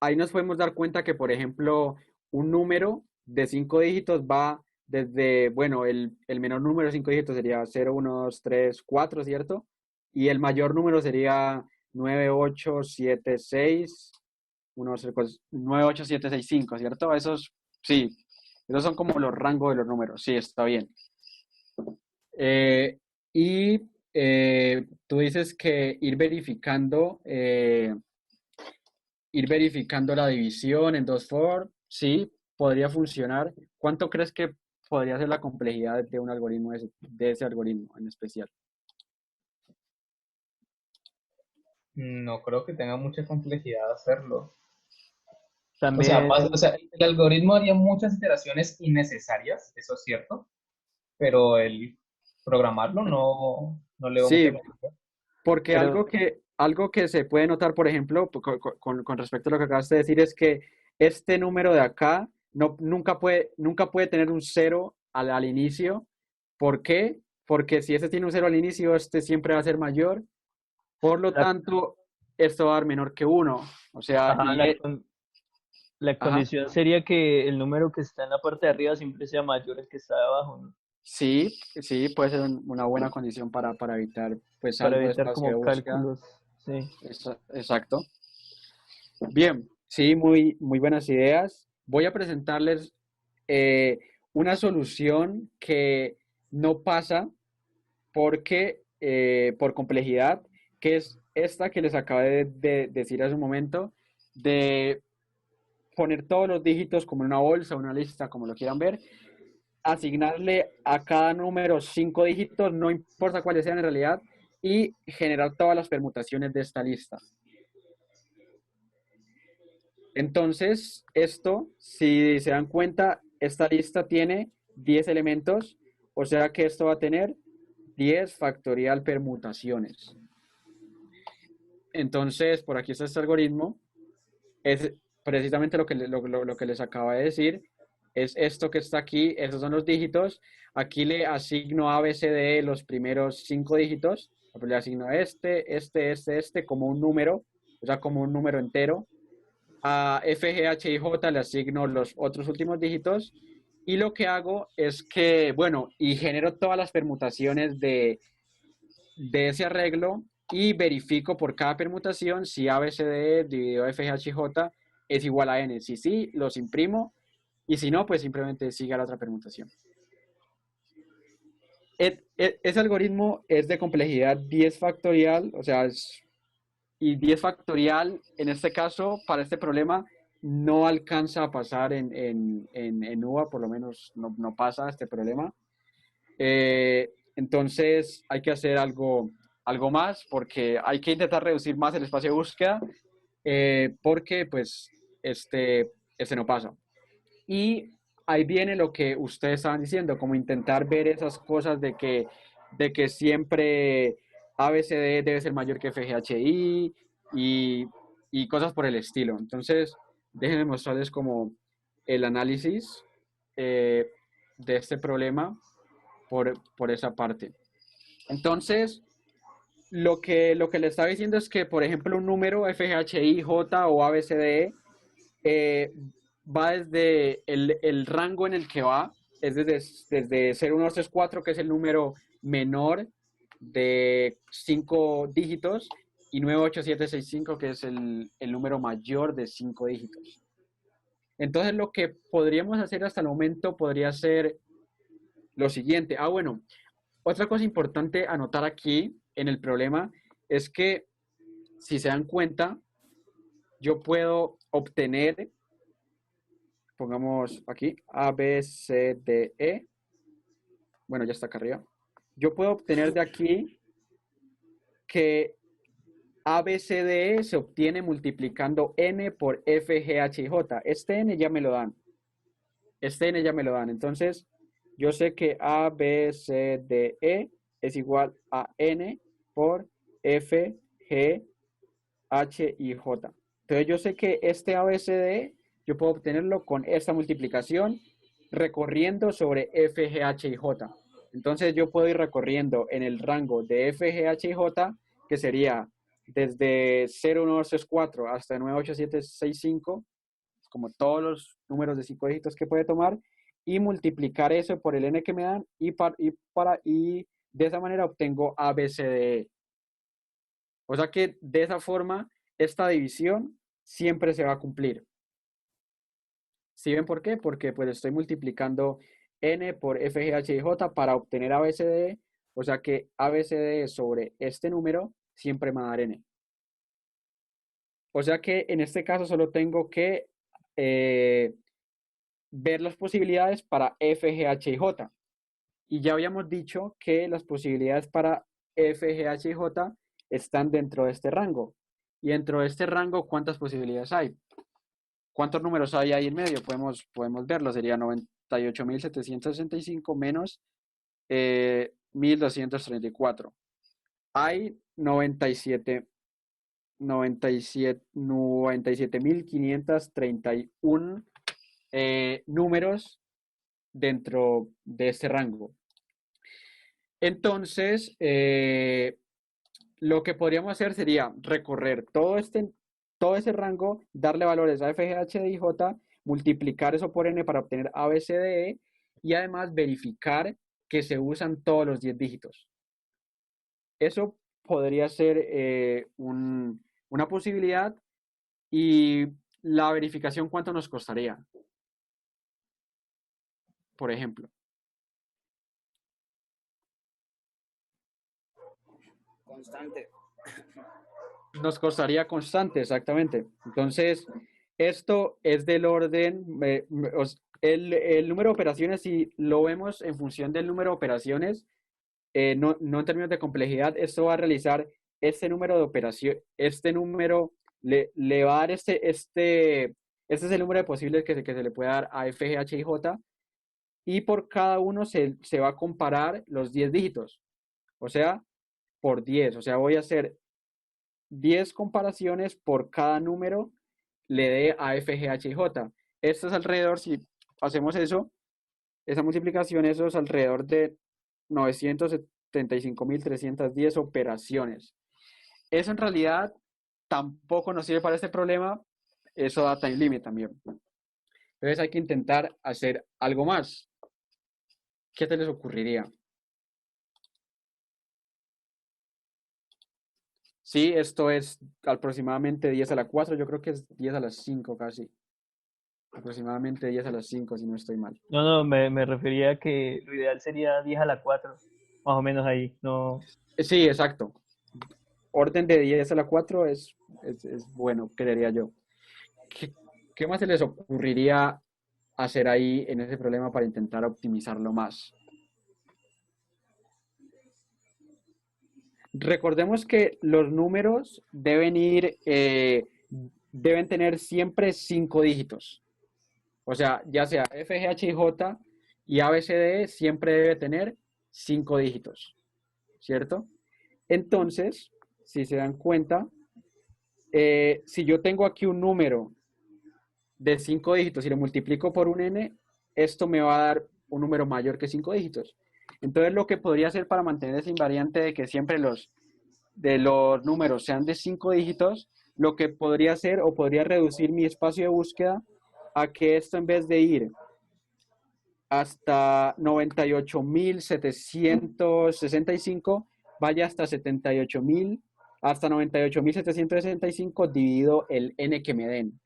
ahí nos podemos dar cuenta que, por ejemplo, un número de 5 dígitos va desde, bueno, el menor número de 5 dígitos sería 0, 1, 2, 3, 4, ¿cierto? Y el mayor número sería 9, 8, 7, 6, 1, 9, 8, 7, 6, 5, ¿cierto? Sí, esos son como los rangos de los números, sí, está bien. Eh, y tú dices que ir verificando la división en dos for, sí, podría funcionar. ¿Cuánto crees que podría ser la complejidad de un algoritmo de ese algoritmo en especial? No creo que tenga mucha complejidad hacerlo. También, O sea, el algoritmo haría muchas iteraciones innecesarias, eso es cierto, pero el programarlo no le veo mucha Sí, complejidad. porque pero algo que se puede notar, por ejemplo, con respecto a lo que acabas de decir, es que este número de acá nunca puede tener un cero al inicio. ¿Por qué? Porque si este tiene un cero al inicio, este siempre va a ser mayor. Por lo la, tanto, esto va a dar menor que uno. O sea, ajá, la ajá, condición sería que el número que está en la parte de arriba siempre sea mayor al que está de abajo, ¿no? sí, sí, puede ser una buena condición para evitar pues Para algo de evitar espacio de como búsqueda. cálculos, sí. Exacto. Bien, sí, muy buenas ideas. Voy a presentarles eh, una solución que no pasa por complejidad, que es esta que les acabé de decir hace un momento, de poner todos los dígitos como en una bolsa, una lista, como lo quieran ver, asignarle a cada número 5 dígitos, no importa cuáles sean en realidad, y generar todas las permutaciones de esta lista. Entonces, esto, si se dan cuenta, esta lista tiene 10 elementos, o sea que esto va a tener 10 factorial permutaciones. Entonces, por aquí está este algoritmo, es precisamente lo que les acabo de decir, es esto que está aquí, esos son los dígitos, aquí le asigno a, B, C, D, E los primeros 5 dígitos, le asigno este como un número, o sea, como un número entero, a F, G, H y J le asigno los otros últimos dígitos y lo que hago es que, bueno, y genero todas las permutaciones de ese arreglo y verifico por cada permutación si A, B, C, D, E dividido F, G, H y J es igual a N. Si sí, los imprimo y si no, pues simplemente sigue a la otra permutación. ese algoritmo es de complejidad 10 factorial, o sea, y 10 factorial en este caso, para este problema, no alcanza a pasar en UVA, por lo menos no pasa este problema. Entonces hay que hacer algo más porque hay que intentar reducir más el espacio de búsqueda porque pues este no pasa. Y ahí viene lo que ustedes estaban diciendo, como intentar ver esas cosas de que siempre ABCD debe ser mayor que FGHI y cosas por el estilo. Entonces, déjenme mostrarles como el análisis de este problema por esa parte. Entonces, lo que le estaba diciendo es que, por ejemplo, un número FGHI, J o ABCDE va desde el rango en el que va, es desde 0, 1, 2, 3, 4, que es el número menor de 5 dígitos, y 9, 8, 7, 6, 5, que es el número mayor de 5 dígitos. Entonces, lo que podríamos hacer hasta el momento podría ser lo siguiente. Bueno, otra cosa importante a notar aquí en el problema es que, si se dan cuenta, yo puedo obtener, pongamos aquí, A, B, C, D, E. Bueno, ya está acá arriba. Yo puedo obtener de aquí que A, B, C, D, E se obtiene multiplicando N por F, G, H y J. Este N ya me lo dan. Entonces, yo sé que A, B, C, D, E es igual a N por F, G, H y J. Entonces, yo sé que este A, B, C, D, E yo puedo obtenerlo con esta multiplicación recorriendo sobre F, G, H y J. Entonces, yo puedo ir recorriendo en el rango de F, G, H y J, que sería desde 0, 1, 2, 3, 4 hasta 9, 8, 7, 6, 5, como todos los números de 5 dígitos que puede tomar, y multiplicar eso por el n que me dan, y de esa manera obtengo A, B, C, D, E. O sea que de esa forma, esta división siempre se va a cumplir. ¿Sí ven por qué? Porque pues estoy multiplicando n por F, G, H y J para obtener A, B, C, D, E. O sea que A, B, C, D, E sobre este número siempre me va a dar n. O sea que en este caso solo tengo que ver las posibilidades para F, G, H y J. Y ya habíamos dicho que las posibilidades para F, G, H y J están dentro de este rango. Y dentro de este rango, ¿cuántas posibilidades hay? ¿Cuántos números hay ahí en medio? Podemos verlo. Sería 98.765 menos 1.234. Hay 97.531 números dentro de este rango. Entonces, lo que podríamos hacer sería recorrer todo ese rango, darle valores a F, G, H, I, J, multiplicar eso por n para obtener A, B, C, D, E, y además verificar que se usan todos los 10 dígitos. Eso podría ser una posibilidad. Y la verificación, ¿cuánto nos costaría? Por ejemplo. Constante. Nos costaría constante, exactamente. Entonces, esto es del orden, el número de operaciones, si lo vemos en función del número de operaciones, no en términos de complejidad, esto va a realizar este número de operaciones, este número le va a dar este es el número de posibles que se le puede dar a F, G, H y J, y por cada uno se va a comparar los 10 dígitos, o sea, por 10, o sea, voy a hacer 10 comparaciones por cada número le dé a F, G, H y J. Esto es alrededor, si hacemos eso, esa multiplicación, eso es alrededor de 975.310 operaciones. Eso en realidad tampoco nos sirve para este problema, eso da time limit también. Entonces hay que intentar hacer algo más. ¿Qué te les ocurriría? Sí, esto es aproximadamente 10 a la 4, yo creo que es 10 a las 5 casi. Aproximadamente 10 a las 5, si no estoy mal. No, me refería a que lo ideal sería 10 a la 4. más o menos ahí, no. Sí, exacto. Orden de 10 a la 4 es bueno, creería yo. ¿Qué, qué más se les ocurriría hacer ahí en ese problema para intentar optimizarlo más? Recordemos que los números deben tener siempre 5 dígitos. O sea, ya sea F, G, H y J y A, B, C, D siempre debe tener 5 dígitos, ¿cierto? Entonces, si se dan cuenta, si yo tengo aquí un número de 5 dígitos y lo multiplico por un n, esto me va a dar un número mayor que 5 dígitos. Entonces, lo que podría hacer para mantener esa invariante de que siempre de los números sean de 5 dígitos, lo que podría hacer o podría reducir mi espacio de búsqueda a que esto, en vez de ir hasta 98.765, vaya hasta 98.765 dividido el n que me den.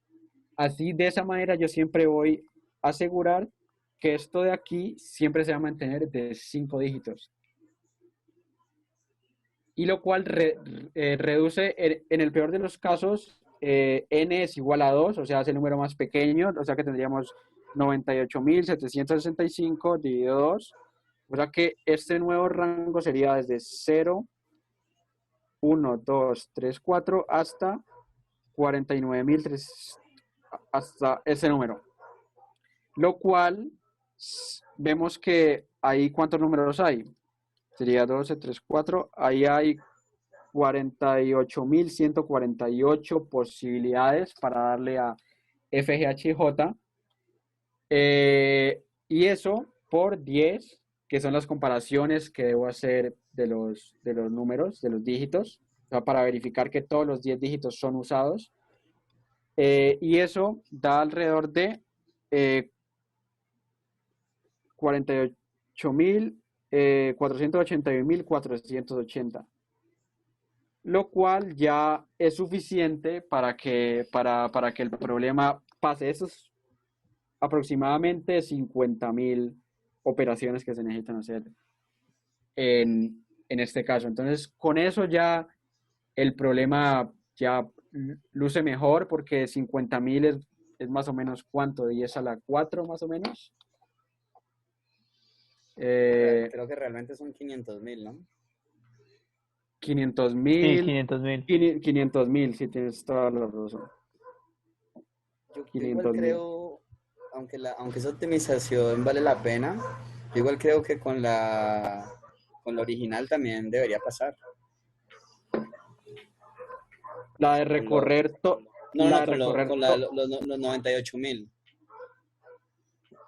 Así, de esa manera, yo siempre voy a asegurar que esto de aquí siempre se va a mantener de 5 dígitos. Y lo cual reduce, en el peor de los casos, n es igual a 2, o sea, es el número más pequeño, o sea que tendríamos 98.765 dividido 2, o sea que este nuevo rango sería desde 0, 1, 2, 3, 4 hasta 49.003, hasta ese número. Lo cual vemos que ahí, ¿cuántos números hay? Sería 12, 3, 4. Ahí hay 48.148 posibilidades para darle a F, G, H y J. Y eso por 10, que son las comparaciones que debo hacer de los números, de los dígitos, o sea, para verificar que todos los 10 dígitos son usados. Y eso da alrededor de 48.481.480, lo cual ya es suficiente para que el problema pase. Esos aproximadamente 50.000 operaciones que se necesitan hacer en este caso. Entonces, con eso ya el problema ya luce mejor, porque 50.000 es más o menos, ¿cuánto? 10 a la 4 más o menos. Creo que realmente son 500.000, ¿no? 500.000. Sí, 500.000. 500.000, sí, tienes toda la razón. Yo igual 500.000. creo, aunque esa optimización vale la pena, yo igual creo que con la original también debería pasar. La de recorrer todo. No, con los 98.000.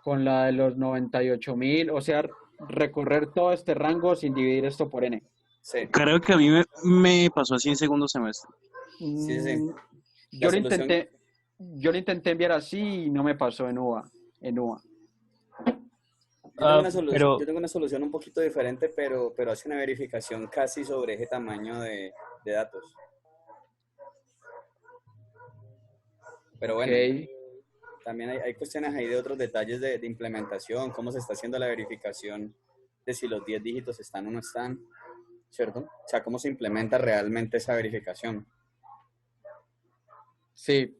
Con la de los 98.000, o sea, recorrer todo este rango sin dividir esto por n. Sí, Creo que a mí me pasó así en segundo semestre. sí. Yo La lo solución- intenté enviar así y no me pasó en UA. Pero Yo tengo una solución un poquito diferente, pero hace una verificación casi sobre ese tamaño de datos. Pero bueno, Ok. también hay cuestiones ahí de otros detalles de implementación, cómo se está haciendo la verificación de si los 10 dígitos están o no están, ¿cierto? O sea, cómo se implementa realmente esa verificación. Sí,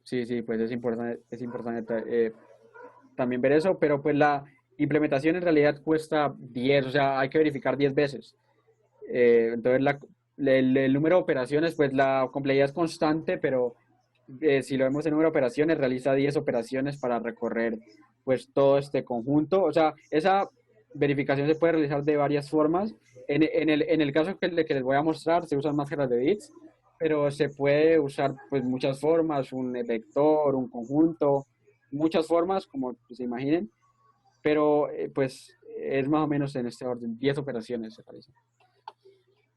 pues es importante también ver eso, pero pues la implementación en realidad cuesta 10, o sea, hay que verificar 10 veces. Entonces, el número de operaciones, pues la complejidad es constante, pero si lo vemos en número de operaciones, realiza 10 operaciones para recorrer pues todo este conjunto. O sea, esa verificación se puede realizar de varias formas. En el caso que les voy a mostrar, se usan máscaras de bits, pero se puede usar pues muchas formas, un vector, un conjunto, muchas formas, como se imaginen, pero pues es más o menos en este orden, 10 operaciones se realizan.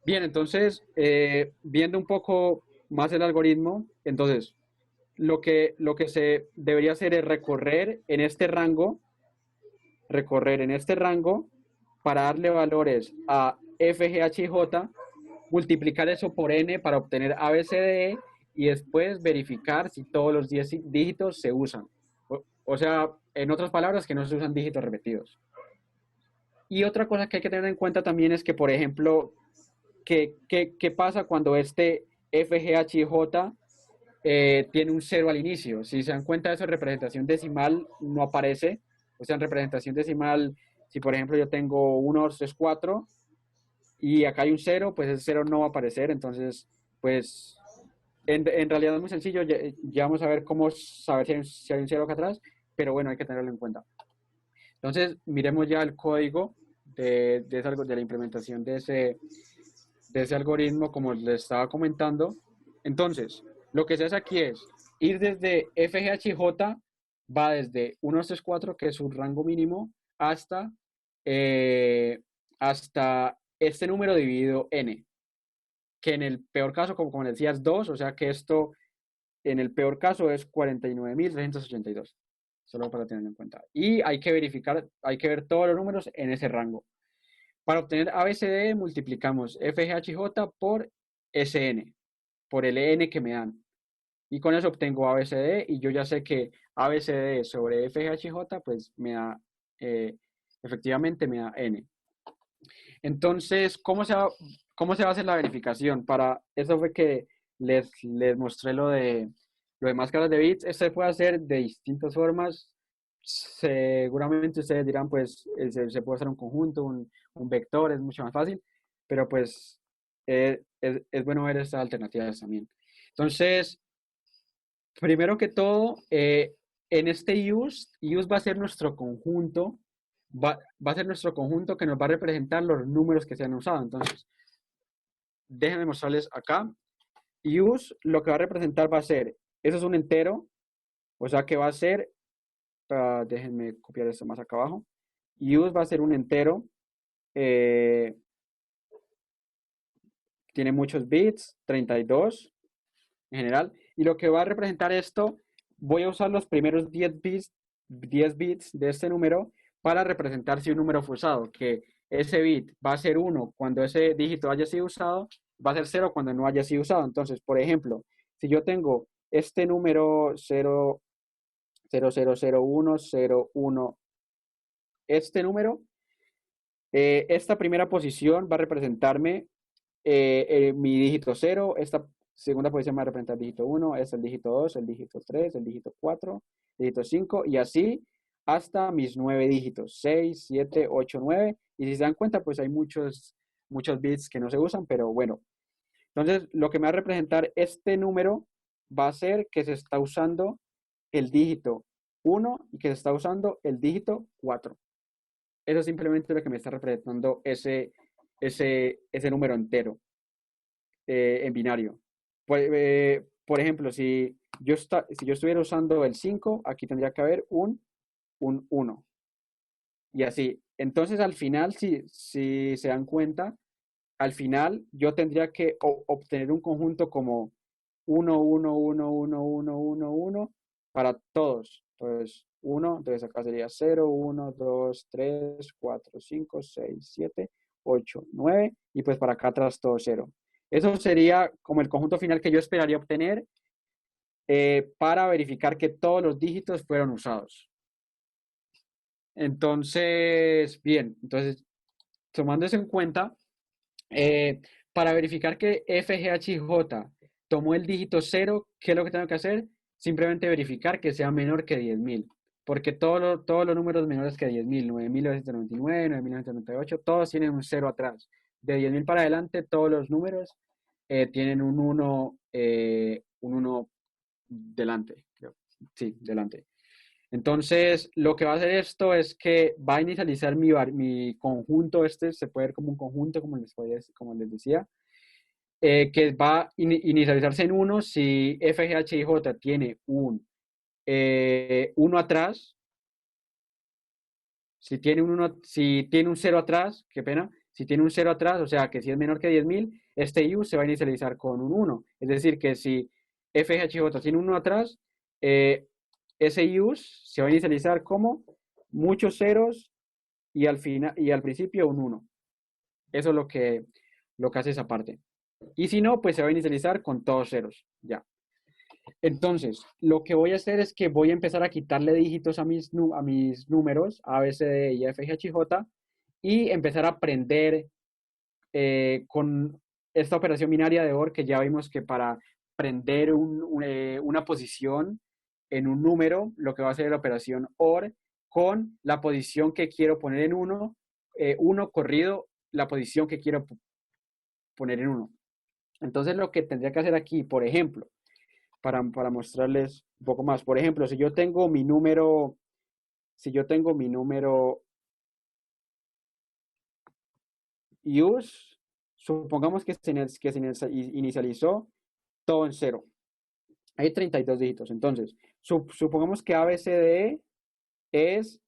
Bien, entonces, viendo un poco más el algoritmo, entonces, lo que se debería hacer es recorrer en este rango para darle valores a F, G, H y J, multiplicar eso por n para obtener A, B, C, D, E, y después verificar si todos los 10 dígitos se usan. O sea, en otras palabras, que no se usan dígitos repetidos. Y otra cosa que hay que tener en cuenta también es que, por ejemplo, ¿qué pasa cuando este FGHJ tiene un 0 al inicio? Si se dan cuenta, eso en representación decimal no aparece. O sea, en representación decimal, si por ejemplo yo tengo 1, 2, 3, 4 y acá hay un 0, pues ese 0 no va a aparecer. Entonces, pues en realidad es muy sencillo. Ya vamos a ver cómo saber si hay un 0 acá atrás, pero bueno, hay que tenerlo en cuenta. Entonces, miremos ya el código de la implementación de ese algoritmo, como les estaba comentando. Entonces, lo que se hace aquí es ir desde FGHJ, va desde 1, 2, 3, 4, que es su rango mínimo, hasta este número dividido n, que en el peor caso, como les decía, es 2, o sea que esto en el peor caso es 49.382, solo para tenerlo en cuenta. Y hay que verificar, hay que ver todos los números en ese rango. Para obtener ABCD multiplicamos FGHJ por SN, por el n que me dan. Y con eso obtengo ABCD y yo ya sé que ABCD sobre FGHJ pues me da, efectivamente me da n. Entonces, ¿cómo se va a hacer la verificación? Para eso fue que les mostré lo de máscaras de bits. Esto se puede hacer de distintas formas. Seguramente ustedes dirán, pues, se puede hacer un conjunto, un vector, es mucho más fácil, pero pues es bueno ver estas alternativas también. Entonces, primero que todo, en este use va a ser nuestro conjunto, va a ser nuestro conjunto que nos va a representar los números que se han usado. Entonces, déjenme mostrarles acá. Use lo que va a representar va a ser, eso es un entero, o sea que va a ser, déjenme copiar esto más acá abajo. Use va a ser un entero, tiene muchos bits, 32 en general, y lo que va a representar esto, voy a usar los primeros 10 bits de este número para representar si un número fue usado, que ese bit va a ser 1 cuando ese dígito haya sido usado, va a ser 0 cuando no haya sido usado. Entonces, por ejemplo, si yo tengo este número 0, 0, 0, 0, 1, 0, 1, este número, esta primera posición va a representarme mi dígito 0, esta segunda posición va a representar el dígito 1, es el dígito 2, el dígito 3, el dígito 4, el dígito 5 y así hasta mis 9 dígitos, 6, 7, 8, 9. Y si se dan cuenta, pues hay muchos bits que no se usan, pero bueno. Entonces, lo que me va a representar este número va a ser que se está usando el dígito 1 y que se está usando el dígito 4. Eso es simplemente lo que me está representando ese número entero en binario. Por ejemplo, si yo estuviera usando el 5, aquí tendría que haber un 1. Y así. Entonces, al final, si se dan cuenta, al final yo tendría que obtener un conjunto como 1, 1, 1, 1, 1, 1, 1 para todos. Entonces, 1, entonces acá sería 0, 1, 2, 3, 4, 5, 6, 7, 8, 9 y pues para acá atrás todo 0. Eso sería como el conjunto final que yo esperaría obtener para verificar que todos los dígitos fueron usados. Entonces, bien, entonces tomando eso en cuenta, para verificar que FGHJ tomó el dígito 0, ¿qué es lo que tengo que hacer? Simplemente verificar que sea menor que 10.000, porque todos los números menores que 10.000, 9.999, 9.998, todos tienen un 0 atrás. De 10.000 para adelante, todos los números tienen un 1 delante. Sí, delante. Entonces, lo que va a hacer esto es que va a inicializar mi conjunto, se puede ver como un conjunto, como les decía, que va a inicializarse en 1 si FGHJ tiene un 1 atrás, si tiene un 0 atrás, qué pena, si tiene un 0 atrás, o sea que si es menor que 10.000, este IU se va a inicializar con un 1. Es decir, que si FGHJ tiene un 1 atrás, ese use se va a inicializar como muchos ceros y al principio un 1. Eso es lo que hace esa parte. Y si no, pues se va a inicializar con todos ceros. Ya. Entonces, lo que voy a hacer es que voy a empezar a quitarle dígitos a mis números, A, B, C, D y F, G, H, J, y empezar a aprender con esta operación binaria de OR, que ya vimos que para prender una posición en un número, lo que va a hacer la operación OR con la posición que quiero poner en 1, 1 corrido la posición que quiero poner en 1. Entonces lo que tendría que hacer aquí, por ejemplo, para mostrarles un poco más, por ejemplo, si yo tengo mi número use, supongamos que se inicializó todo en 0. Hay 32 dígitos. Entonces, supongamos que ABCDE es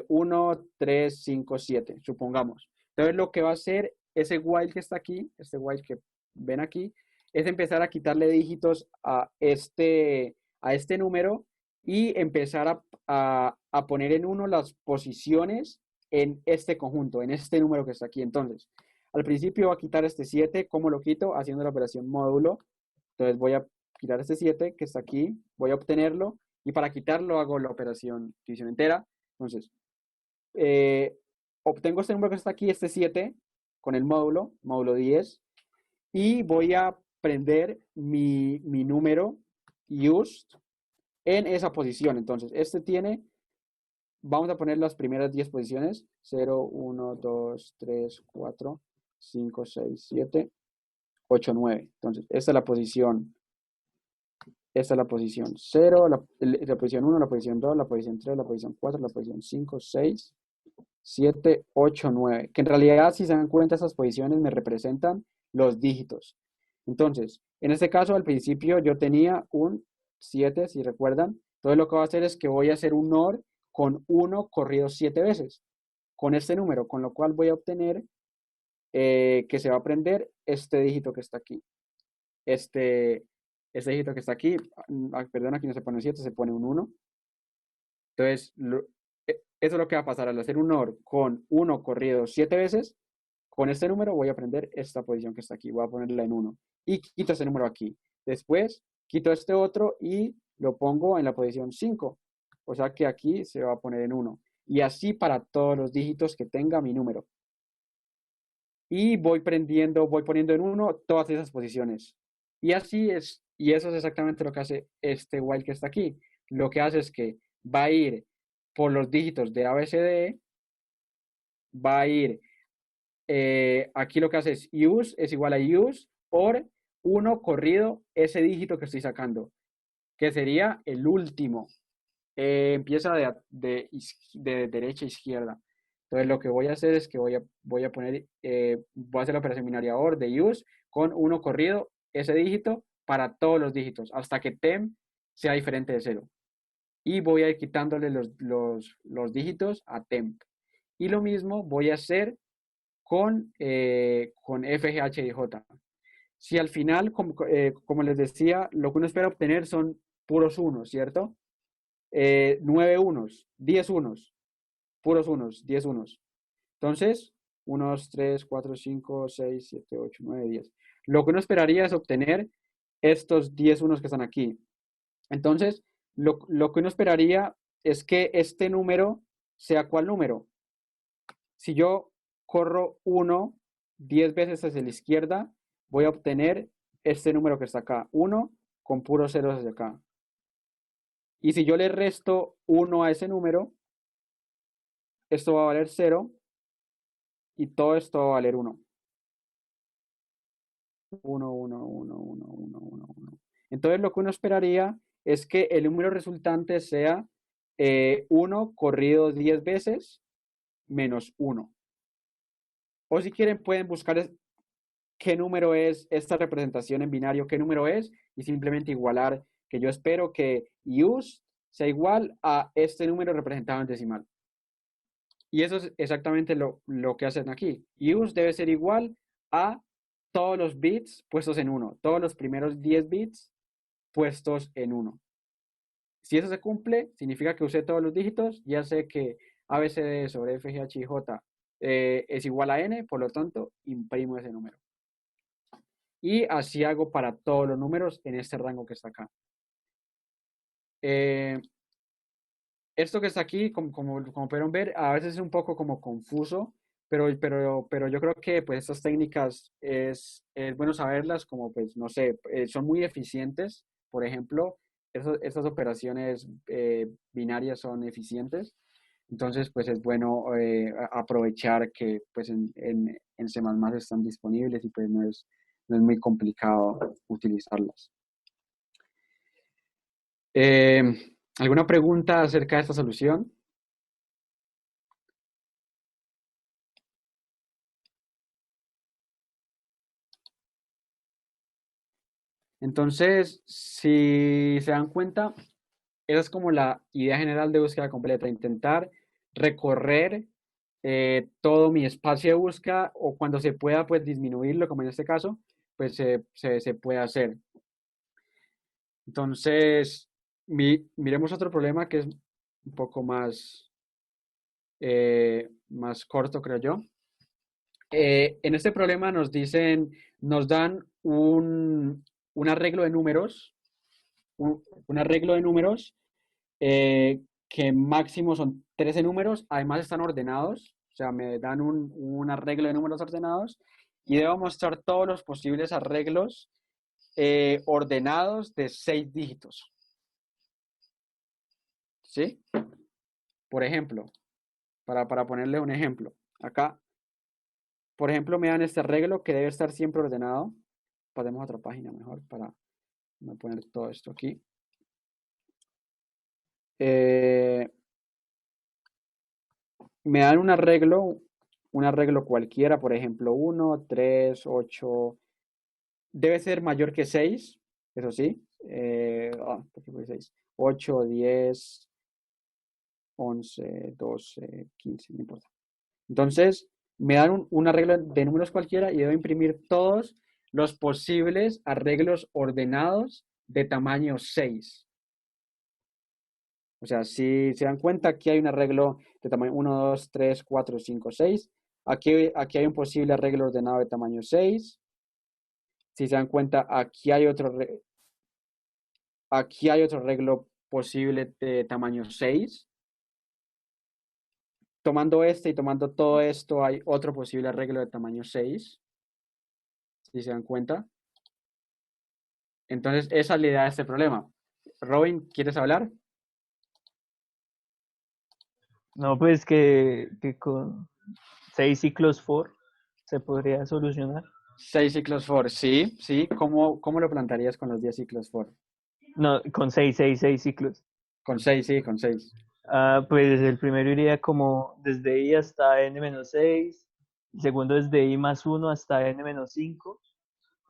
1, 3, 5, 7, supongamos. Entonces, lo que va a hacer ese while que está aquí, este while que ven aquí, es empezar a quitarle dígitos a este número y empezar a poner en 1 las posiciones en este conjunto, en este número que está aquí. Entonces, al principio va a quitar este 7. ¿Cómo lo quito? Haciendo la operación módulo. Entonces voy a quitar este 7 que está aquí, voy a obtenerlo, y para quitarlo hago la operación división entera. Entonces, obtengo este número que está aquí, este 7, con el módulo 10, y voy a prender mi número used en esa posición. Entonces, vamos a poner las primeras 10 posiciones, 0, 1, 2, 3, 4, 5, 6, 7, 8, 9. Entonces, esta es la posición 0, la posición 1, la posición 2, la posición 3, la posición 4, la posición 5, 6, 7, 8, 9. Que en realidad, si se dan cuenta, estas posiciones me representan los dígitos. Entonces, en este caso, al principio yo tenía un 7, si recuerdan. Entonces, lo que voy a hacer es que voy a hacer un OR con 1 corrido 7 veces con este número, con lo cual voy a obtener que se va a prender este dígito que está aquí. Este dígito que está aquí, perdón, aquí no se pone un 7, se pone un 1. Entonces, eso es lo que va a pasar al hacer un OR con 1 corrido 7 veces. Con este número voy a prender esta posición que está aquí, voy a ponerla en 1 y quito ese número aquí. Después quito este otro y lo pongo en la posición 5, o sea que aquí se va a poner en 1, y así para todos los dígitos que tenga mi número. Y voy poniendo en 1 todas esas posiciones. Y así es, y eso es exactamente lo que hace este while que está aquí. Lo que hace es que va a ir por los dígitos de ABCDE, va a ir, aquí lo que hace es use es igual a use or 1 corrido ese dígito que estoy sacando, que sería el último. Empieza de derecha a izquierda. Entonces lo que voy a hacer es que voy a poner, voy a hacer la operación binaria OR de use con 1 corrido ese dígito para todos los dígitos, hasta que temp sea diferente de 0. Y voy a ir quitándole los dígitos a temp. Y lo mismo voy a hacer con FGHIJ. Si al final, como les decía, lo que uno espera obtener son puros unos, ¿cierto? 9 unos, 10 unos, puros unos, 10 unos. Entonces, 1, 2, 3, 4, 5, 6, 7, 8, 9, 10. Lo que uno esperaría es obtener estos 10 unos que están aquí. Entonces, lo que uno esperaría es que este número sea ¿cuál número? Si yo corro 1 10 veces hacia la izquierda, voy a obtener este número que está acá, 1 con puros ceros hacia acá. Y si yo le resto 1 a ese número, esto va a valer 0 y todo esto va a valer 1. 1, 1, 1, 1, 1, 1, 1. Entonces lo que uno esperaría es que el número resultante sea 1 corrido 10 veces menos 1. O si quieren pueden buscar qué número es esta representación en binario, qué número es, y simplemente igualar, que yo espero que use sea igual a este número representado en decimal. Y eso es exactamente lo que hacen aquí. Use debe ser igual a todos los bits puestos en 1, todos los primeros 10 bits puestos en 1. Si eso se cumple, significa que usé todos los dígitos, ya sé que ABCD sobre FGHIJ es igual a n, por lo tanto, imprimo ese número. Y así hago para todos los números en este rango que está acá. Esto que está aquí, como pudieron ver, a veces es un poco como confuso, pero yo creo que pues estas técnicas es bueno saberlas como pues no sé, son muy eficientes. Por ejemplo, esas operaciones binarias son eficientes. Entonces pues es bueno aprovechar que pues en C++ están disponibles y pues no es muy complicado utilizarlas. Eh, ¿Alguna pregunta acerca de esta solución? Entonces, si se dan cuenta, esa es como la idea general de búsqueda completa, intentar recorrer todo mi espacio de búsqueda o cuando se pueda, pues disminuirlo, como en este caso, pues se puede hacer. Entonces, miremos otro problema que es un poco más corto, creo yo. En este problema nos dan un arreglo de números, un arreglo de números que máximo son 13 números, además están ordenados, o sea, me dan un arreglo de números ordenados y debo mostrar todos los posibles arreglos ordenados de 6 dígitos. ¿Sí? Por ejemplo, para ponerle un ejemplo, acá, por ejemplo, me dan este arreglo que debe estar siempre ordenado. Pasemos a otra página mejor para no poner todo esto aquí. Me dan un arreglo cualquiera, por ejemplo, 1, 3, 8, debe ser mayor que 6, eso sí. ¿Por qué fue 6? 8, 10, 11, 12, 15, no importa. Entonces, me dan un arreglo de números cualquiera y debo imprimir todos los posibles arreglos ordenados de tamaño 6. O sea, si se dan cuenta, aquí hay un arreglo de tamaño 1, 2, 3, 4, 5, 6. Aquí hay un posible arreglo ordenado de tamaño 6. Si se dan cuenta, aquí hay otro arreglo posible de tamaño 6. Tomando este y tomando todo esto, hay otro posible arreglo de tamaño 6. Si se dan cuenta. Entonces, esa es la idea de este problema. Robin, ¿quieres hablar? No, pues que con 6 ciclos for se podría solucionar. 6 ciclos for, sí. ¿Cómo lo plantearías con los 10 ciclos for? No, con 6 ciclos. Con 6, sí, con 6. Pues el primero iría como desde i hasta n-6, el segundo desde i más 1 hasta n-5,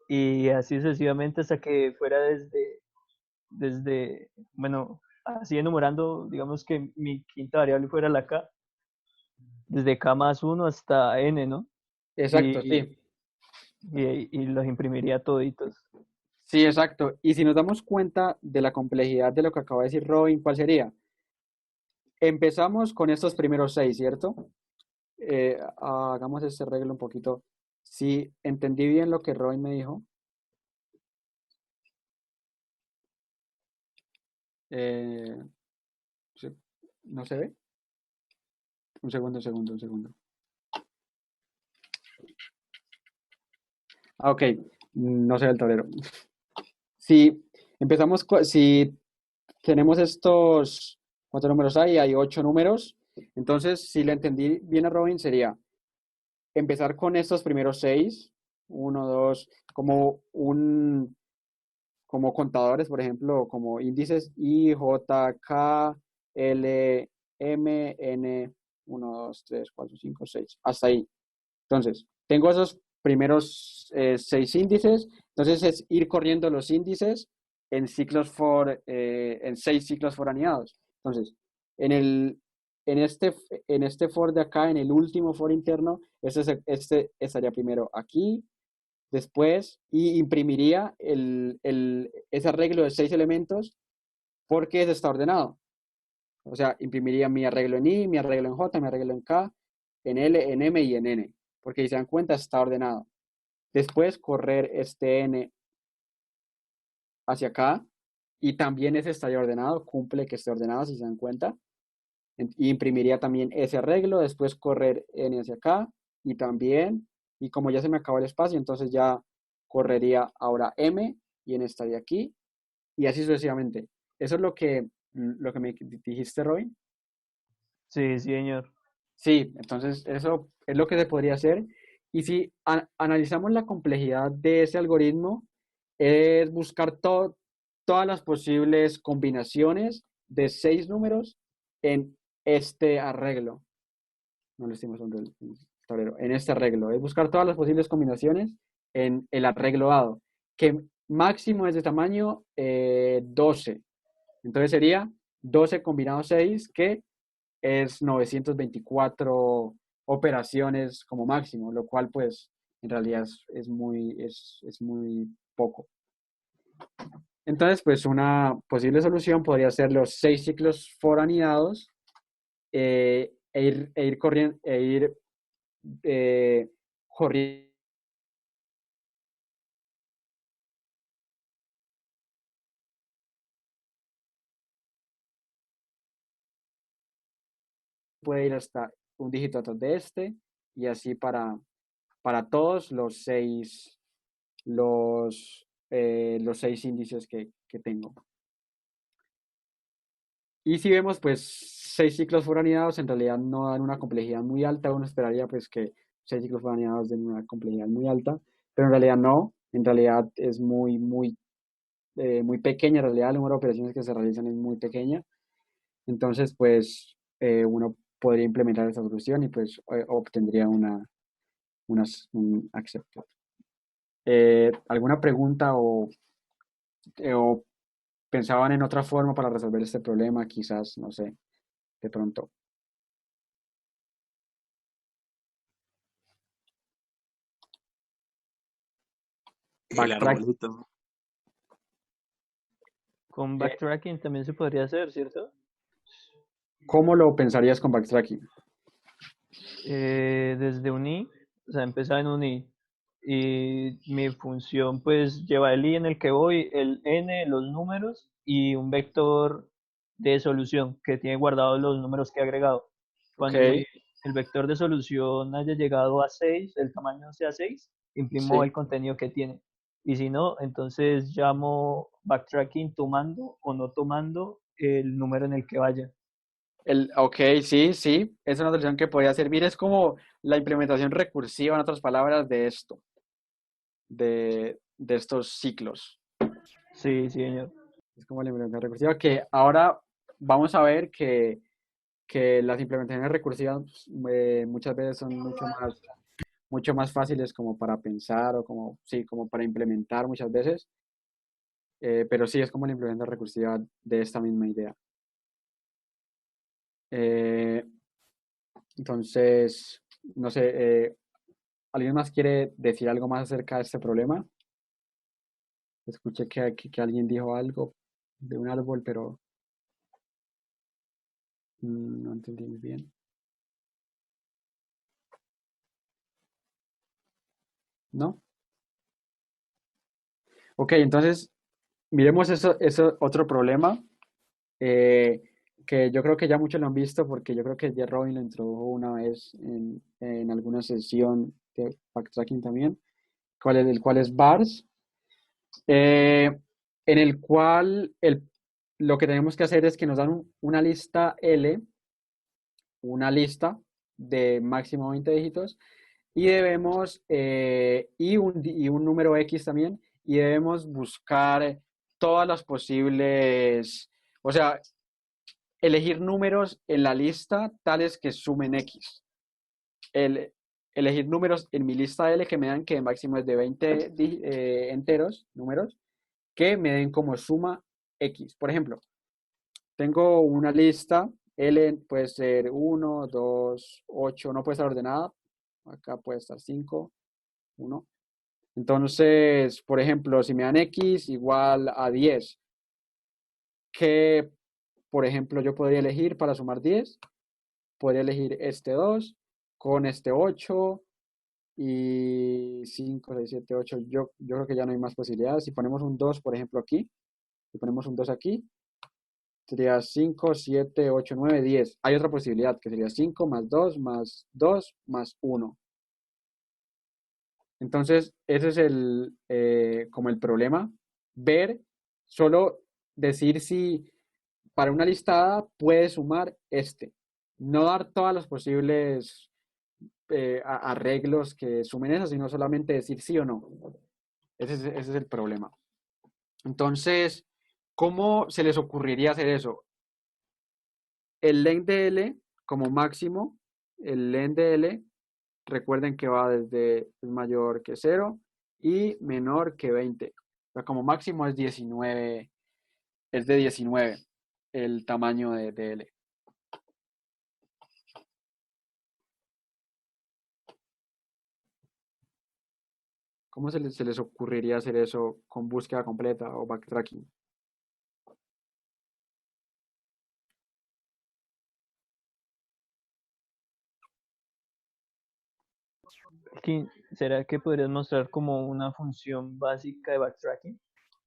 y así sucesivamente hasta que fuera bueno, así enumerando, digamos que mi quinta variable fuera la k, desde k más 1 hasta n, ¿no? Exacto, Y, sí. y los imprimiría toditos. Sí, exacto. Y si nos damos cuenta de la complejidad de lo que acaba de decir Robin, ¿cuál sería? Empezamos con estos primeros 6, ¿cierto? Hagamos este arreglo un poquito. Si entendí bien lo que Robin me dijo. ¿No se ve? Un segundo. Ok, no se ve el tablero. Si si tenemos estos, ¿cuántos números hay? Hay 8 números. Entonces, si le entendí bien a Robin, sería empezar con estos primeros 6, 1, 2, como contadores, por ejemplo, como índices I, J, K, L, M, N, 1, 2, 3, 4, 5, 6, hasta ahí. Entonces, tengo esos primeros 6 índices, entonces es ir corriendo los índices en en 6 ciclos for anidados. Entonces, en este for de acá, en el último for interno, este estaría primero aquí, después, y imprimiría ese arreglo de 6 elementos porque ese está ordenado. O sea, imprimiría mi arreglo en I, mi arreglo en J, mi arreglo en K, en L, en M y en N. Porque si se dan cuenta, está ordenado. Después, correr este N hacia acá. Y también ese estaría ordenado, cumple que esté ordenado, si se dan cuenta. Y imprimiría también ese arreglo. Después, correr N hacia acá. y también, y como ya se me acabó el espacio, entonces ya correría ahora M y N estaría aquí y así sucesivamente. Eso es lo que me dijiste, Robin. Sí, sí, señor. Sí, entonces eso es lo que se podría hacer. Y si analizamos la complejidad de ese algoritmo, es buscar todas las posibles combinaciones de 6 números en este arreglo. No le estoy mostrando el tablero. En este arreglo. Es buscar todas las posibles combinaciones en el arreglo dado, que máximo es de tamaño 12. Entonces sería 12 combinado 6, que es 924 operaciones como máximo, lo cual pues en realidad es muy poco. Entonces pues una posible solución podría ser los 6 ciclos for anidados corriendo puede ir hasta un dígito atrás de este y así para todos los 6 índices que tengo. Y si vemos, pues 6 ciclos foranidados en realidad no dan una complejidad muy alta. Uno esperaría pues que 6 ciclos foranidados den una complejidad muy alta, pero en realidad no. En realidad es muy pequeña. En realidad el número de operaciones que se realizan es muy pequeña. Entonces, pues uno podría implementar esta solución y pues obtendría un accepted. ¿Alguna pregunta o pensaban en otra forma para resolver este problema? Quizás, no sé, de pronto. El Backtrack. arbolito. Con backtracking también se podría hacer, ¿cierto? ¿Cómo lo pensarías con backtracking? Desde un i, o sea, empezaba en un i. Y mi función pues lleva el i en el que voy, el n, los números y un vector de solución que tiene guardados los números que he agregado. Ok, Cuando el vector de solución haya llegado a 6, el tamaño sea 6, imprimo sí. el contenido que tiene. Y si no, entonces llamo backtracking tomando o no tomando el número en el que vaya. Ok, sí. Es una solución que podría servir. Es como la implementación recursiva, en otras palabras, de esto, de estos ciclos. Sí, sí, señor. Es como la implementación recursiva, que ahora vamos a ver que las implementaciones recursivas muchas veces son mucho más fáciles como para pensar o como para implementar muchas veces. Pero sí, es como la implementación recursiva de esta misma idea. Eh, entonces, no sé, ¿alguien más quiere decir algo más acerca de este problema? Escuché que alguien dijo algo de un árbol, pero no entendí muy bien. ¿No? Ok, entonces, miremos eso otro problema, eh, que yo creo que ya muchos lo han visto porque yo creo que ya Robin lo introdujo una vez en alguna sesión de backtracking también, el cual es bars, eh, en el cual lo que tenemos que hacer es que nos dan una lista L, una lista de máximo 20 dígitos, y debemos, y un número X también, y debemos buscar todas las posibles, o sea, elegir números en la lista tales que sumen X. Elegir números en mi lista L que me dan que el máximo es de 20 enteros, números, que me den como suma X. Por ejemplo, tengo una lista, L puede ser 1, 2, 8, no puede estar ordenada, acá puede estar 5, 1. Entonces, por ejemplo, si me dan X igual a 10, ¿qué, por ejemplo, yo podría elegir para sumar 10? Podría elegir este 2 con este 8 y 5, 6, 7, 8. Yo creo que ya no hay más posibilidades. Si ponemos un 2, por ejemplo, aquí, si ponemos un 2 aquí, sería 5, 7, 8, 9, 10. Hay otra posibilidad que sería 5 más 2 más 2 más 1. Entonces, ese es como el problema. Ver, solo decir si para una listada puede sumar este. No dar todas los posibles arreglos que sumen eso, sino solamente decir sí o no. Ese es el problema. Entonces, ¿cómo se les ocurriría hacer eso? El len de L como máximo, el len de L, recuerden que va desde mayor que 0 y menor que 20. O sea, como máximo es 19, es de 19 el tamaño de L. ¿Cómo se les ocurriría hacer eso con búsqueda completa o backtracking? Aquí, ¿será que podrías mostrar como una función básica de backtracking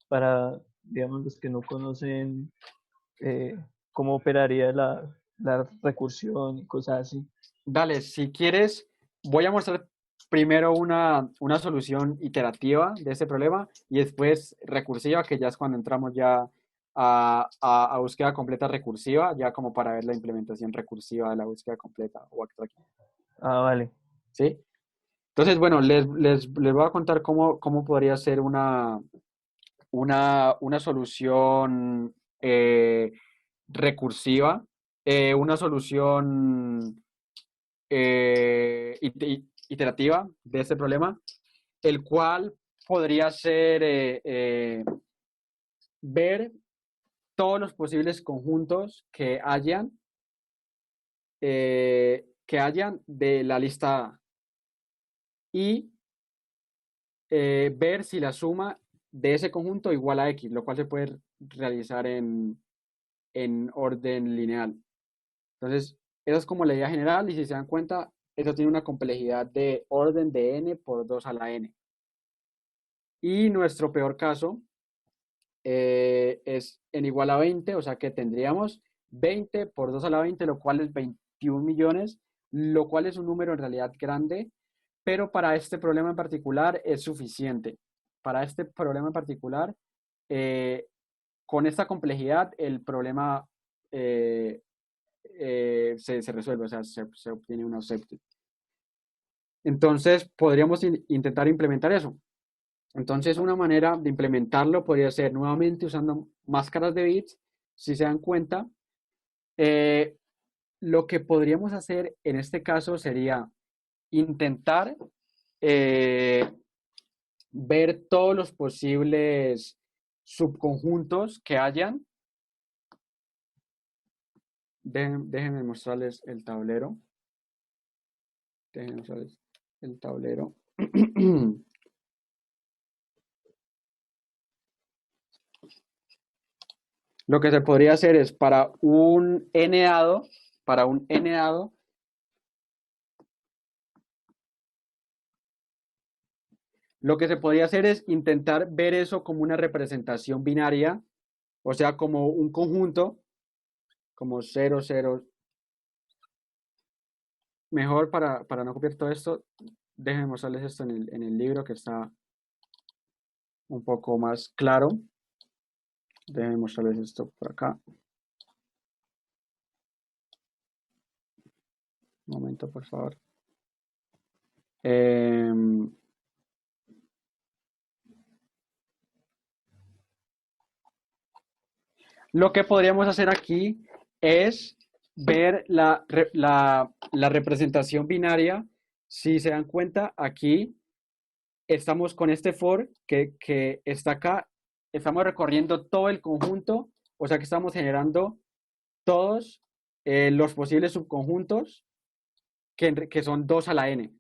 para, digamos, los que no conocen cómo operaría la recursión y cosas así? Dale, si quieres, voy a mostrar primero una solución iterativa de este problema y después recursiva, que ya es cuando entramos ya a búsqueda completa recursiva, ya como para ver la implementación recursiva de la búsqueda completa o backtracking. Ah, vale. ¿Sí? Entonces, bueno, les voy a contar cómo podría ser una solución recursiva, una solución iterativa de este problema, el cual podría ser ver todos los posibles conjuntos que hayan de la lista A y ver si la suma de ese conjunto igual a X, lo cual se puede realizar en orden lineal. Entonces, esa es como la idea general y si se dan cuenta, eso tiene una complejidad de orden de n por 2 a la n. Y nuestro peor caso es n igual a 20, o sea que tendríamos 20 por 2 a la 20, lo cual es 21 millones, lo cual es un número en realidad grande, pero para este problema en particular es suficiente. Para este problema en particular, con esta complejidad, el problema se resuelve, o sea, se obtiene un accepted. Entonces, podríamos intentar implementar eso. Entonces, una manera de implementarlo podría ser nuevamente usando máscaras de bits. Si se dan cuenta, lo que podríamos hacer en este caso sería intentar ver todos los posibles subconjuntos que hayan. Déjenme mostrarles el tablero. Déjenme mostrarles el tablero. Lo que se podría hacer es para un n-ado, lo que se podría hacer es intentar ver eso como una representación binaria, o sea, como un conjunto, como 0, 0. Mejor para no copiar todo esto, déjenme mostrarles esto en el libro que está un poco más claro. Déjenme mostrarles esto por acá. Un momento, por favor. Lo que podríamos hacer aquí es ver la representación binaria. Si se dan cuenta, aquí estamos con este for que está acá. Estamos recorriendo todo el conjunto, o sea que estamos generando todos los posibles subconjuntos que son 2 a la n.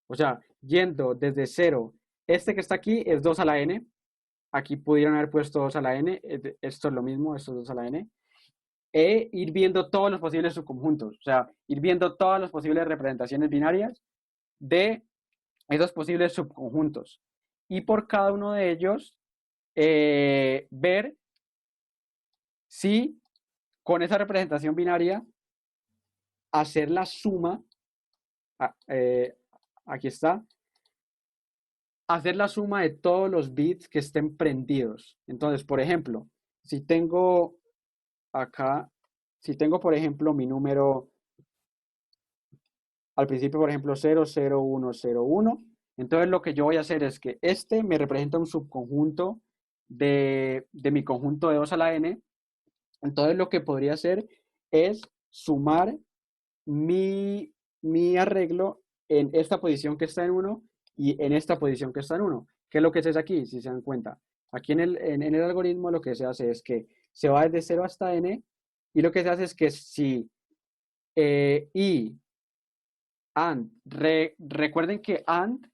O sea, yendo desde 0, este que está aquí es 2 a la n. Aquí pudieron haber puesto 2 a la n. Esto es lo mismo, esto es 2 a la n. E ir viendo todos los posibles subconjuntos. O sea, ir viendo todas las posibles representaciones binarias de esos posibles subconjuntos. Y por cada uno de ellos, ver si con esa representación binaria hacer la suma, aquí está, hacer la suma de todos los bits que estén prendidos. Entonces, por ejemplo, si tengo acá, si tengo, por ejemplo, mi número al principio, por ejemplo, 00101, entonces lo que yo voy a hacer es que este me representa un subconjunto de mi conjunto de 2 a la n. Entonces lo que podría hacer es sumar mi arreglo en esta posición que está en 1 y en esta posición que está en 1. ¿Qué es lo que se hace aquí? Si se dan cuenta. Aquí en el algoritmo lo que se hace es que se va desde 0 hasta n, y lo que se hace es que si y AND, recuerden que AND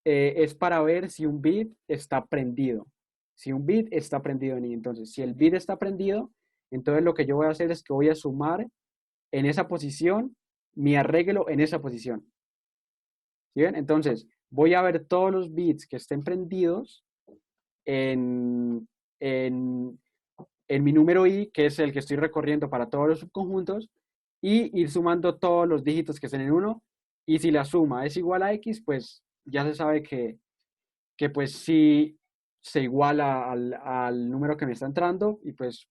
es para ver si un bit está prendido. Si un bit está prendido en I. Entonces, si el bit está prendido, entonces lo que yo voy a hacer es que voy a sumar en esa posición mi arreglo en esa posición. ¿Sí ven? Entonces, voy a ver todos los bits que estén prendidos en mi número I, que es el que estoy recorriendo para todos los subconjuntos, y ir sumando todos los dígitos que estén en 1. Y si la suma es igual a X, pues ya se sabe que pues sí se iguala al número que me está entrando, y pues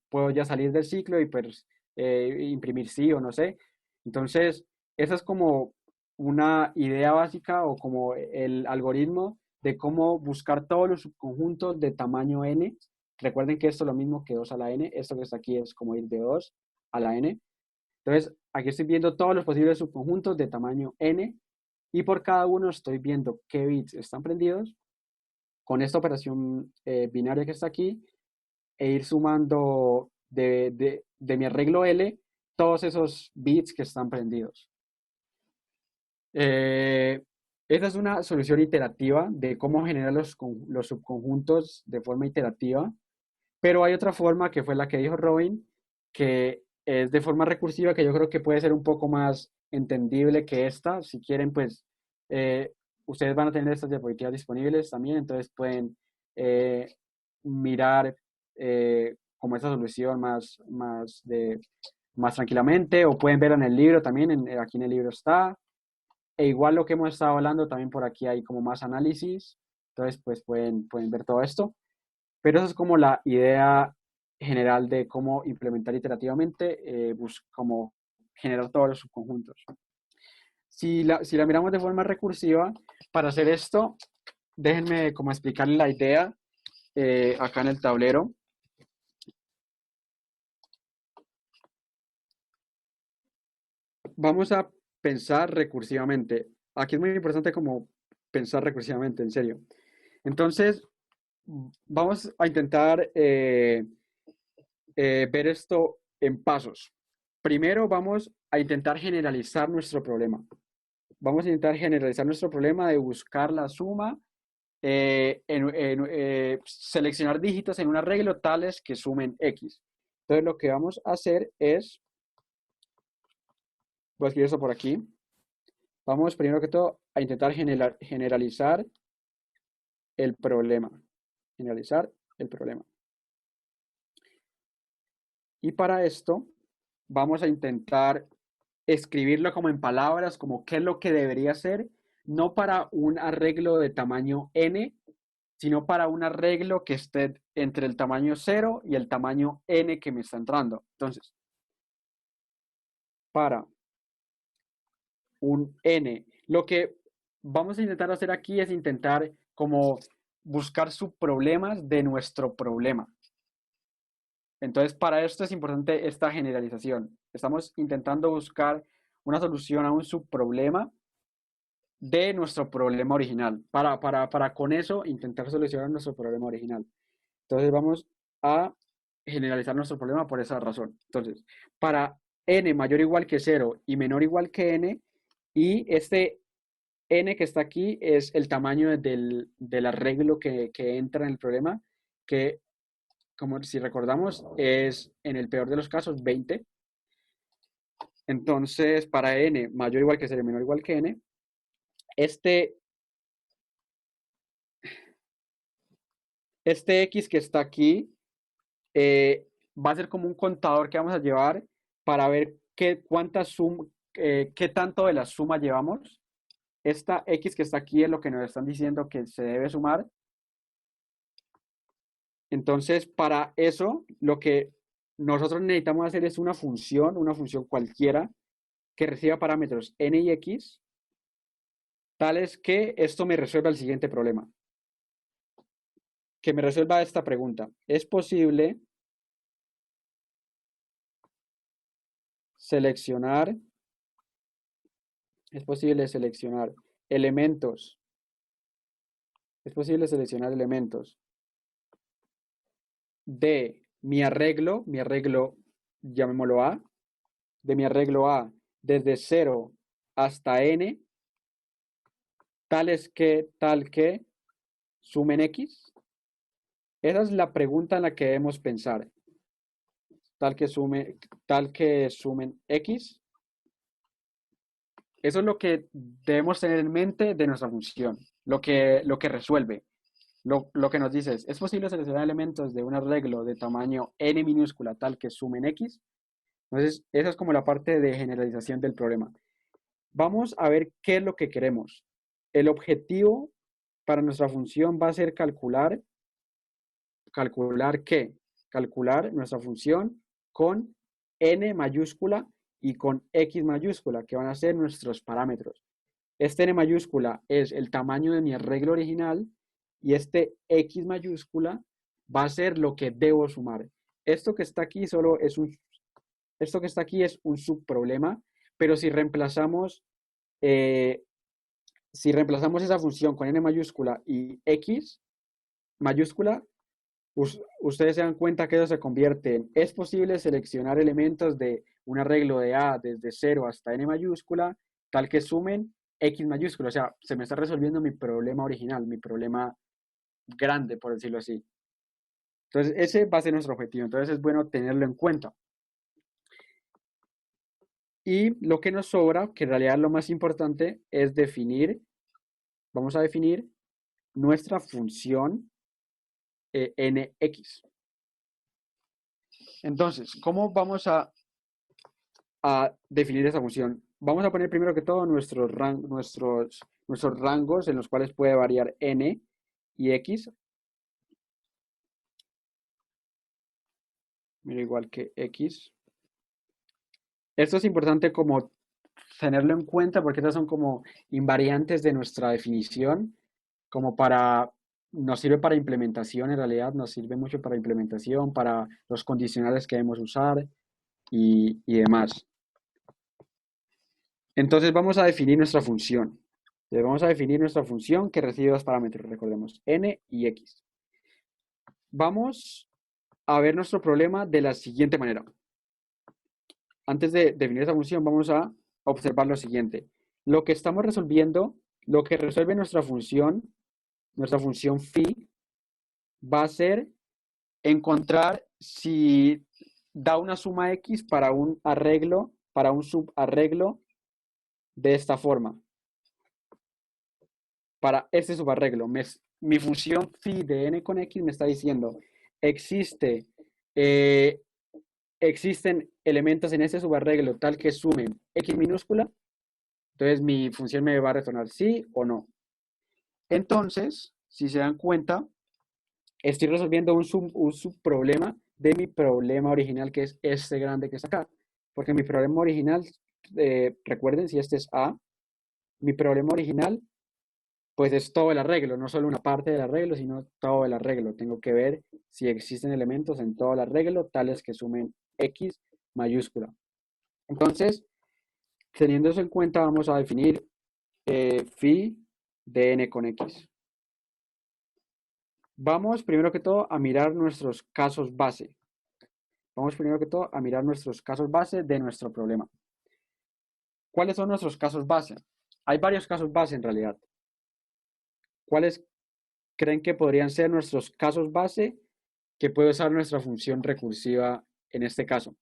puedo ya salir del ciclo y pues imprimir sí o no sé. Entonces, esa es como una idea básica o como el algoritmo de cómo buscar todos los subconjuntos de tamaño n. Recuerden que esto es lo mismo que 2 a la n. Esto que está aquí es como ir de 2 a la n. Entonces, aquí estoy viendo todos los posibles subconjuntos de tamaño n, y por cada uno estoy viendo qué bits están prendidos con esta operación binaria que está aquí, e ir sumando de mi arreglo L todos esos bits que están prendidos. Esta es una solución iterativa de cómo generar los subconjuntos de forma iterativa, pero hay otra forma que fue la que dijo Robin, que es de forma recursiva, que yo creo que puede ser un poco más entendible que esta. Si quieren, pues ustedes van a tener estas diapositivas disponibles también, entonces pueden mirar como esta solución más tranquilamente, o pueden verla en el libro también, aquí en el libro está. E igual lo que hemos estado hablando, también por aquí hay como más análisis, entonces pues pueden ver todo esto. Pero esa es como la idea general de cómo implementar iterativamente, como generar todos los subconjuntos. Si la miramos de forma recursiva, para hacer esto, déjenme como explicarles la idea acá en el tablero. Vamos a pensar recursivamente. Aquí es muy importante como pensar recursivamente, en serio. Entonces, vamos a intentar ver esto en pasos. Primero vamos a intentar generalizar nuestro problema. Vamos a intentar generalizar nuestro problema de buscar la suma, seleccionar dígitos en un arreglo tales que sumen X. Entonces lo que vamos a hacer es, voy a escribir esto por aquí. Vamos primero que todo a intentar generalizar el problema. Generalizar el problema. Y para esto vamos a intentar escribirlo como en palabras, como qué es lo que debería ser, no para un arreglo de tamaño n, sino para un arreglo que esté entre el tamaño 0 y el tamaño n que me está entrando. Entonces, para un n, lo que vamos a intentar hacer aquí es intentar como buscar subproblemas de nuestro problema. Entonces, para esto es importante esta generalización. Estamos intentando buscar una solución a un subproblema de nuestro problema original, para con eso intentar solucionar nuestro problema original. Entonces, vamos a generalizar nuestro problema por esa razón. Entonces, para n mayor o igual que 0 y menor o igual que n, y este n que está aquí es el tamaño del arreglo que entra en el problema, que, como si recordamos, es en el peor de los casos 20. Entonces, para n mayor o igual que 0 y menor o igual que n, este X que está aquí va a ser como un contador que vamos a llevar para ver qué tanto de la suma llevamos esta X que está aquí es lo que nos están diciendo que se debe sumar. Entonces, para eso, lo que nosotros necesitamos hacer es una función cualquiera, que reciba parámetros n y x, tales que esto me resuelva el siguiente problema. Que me resuelva esta pregunta. ¿Es posible seleccionar elementos? ¿Es posible seleccionar elementos de mi arreglo, llamémoslo A, de mi arreglo A, desde 0 hasta n, tal que sumen x? Esa es la pregunta en la que debemos pensar. Tal que sumen x. Eso es lo que debemos tener en mente de nuestra función, lo que resuelve. Lo que nos dice es posible seleccionar elementos de un arreglo de tamaño n minúscula tal que sumen x. Entonces, esa es como la parte de generalización del problema. Vamos a ver qué es lo que queremos. El objetivo para nuestra función va a ser calcular ¿qué? Calcular nuestra función con n mayúscula y con x mayúscula, que van a ser nuestros parámetros. Este n mayúscula es el tamaño de mi arreglo original y este x mayúscula va a ser lo que debo sumar. Esto que está aquí es un subproblema, pero si reemplazamos esa función con n mayúscula y x mayúscula, ustedes se dan cuenta que eso se convierte en, es posible seleccionar elementos de un arreglo de A desde 0 hasta n mayúscula, tal que sumen x mayúscula. O sea, se me está resolviendo mi problema original, mi problema grande, por decirlo así. Entonces, ese va a ser nuestro objetivo. Entonces, es bueno tenerlo en cuenta. Y lo que nos sobra, que en realidad es lo más importante, es vamos a definir nuestra función nx. Entonces, ¿cómo vamos a definir esa función? Vamos a poner primero que todo nuestros rangos en los cuales puede variar n y x. Mira, igual que x. Esto es importante como tenerlo en cuenta porque estas son como invariantes de nuestra definición, nos sirve para implementación en realidad, nos sirve mucho para implementación, para los condicionales que debemos usar y demás. Entonces vamos a definir nuestra función. Vamos a definir nuestra función que recibe dos parámetros, recordemos, n y x. Vamos a ver nuestro problema de la siguiente manera. Antes de definir esa función, vamos a observar lo siguiente. Lo que estamos resolviendo, lo que resuelve nuestra función phi, va a ser encontrar si da una suma x para un subarreglo de esta forma. Para este subarreglo, mi función phi de n con x me está diciendo, existen elementos en este subarreglo tal que sumen x minúscula, entonces mi función me va a retornar sí o no. Entonces, si se dan cuenta, estoy resolviendo un subproblema de mi problema original, que es este grande que está acá. Porque mi problema original, recuerden, si este es A, mi problema original, pues es todo el arreglo, no solo una parte del arreglo, sino todo el arreglo. Tengo que ver si existen elementos en todo el arreglo, tales que sumen X mayúscula. Entonces, teniendo eso en cuenta, vamos a definir phi de n con x. Vamos primero que todo a mirar nuestros casos base. De nuestro problema. ¿Cuáles son nuestros casos base? Hay varios casos base en realidad. ¿Cuáles creen que podrían ser nuestros casos base que puede usar nuestra función recursiva en este caso?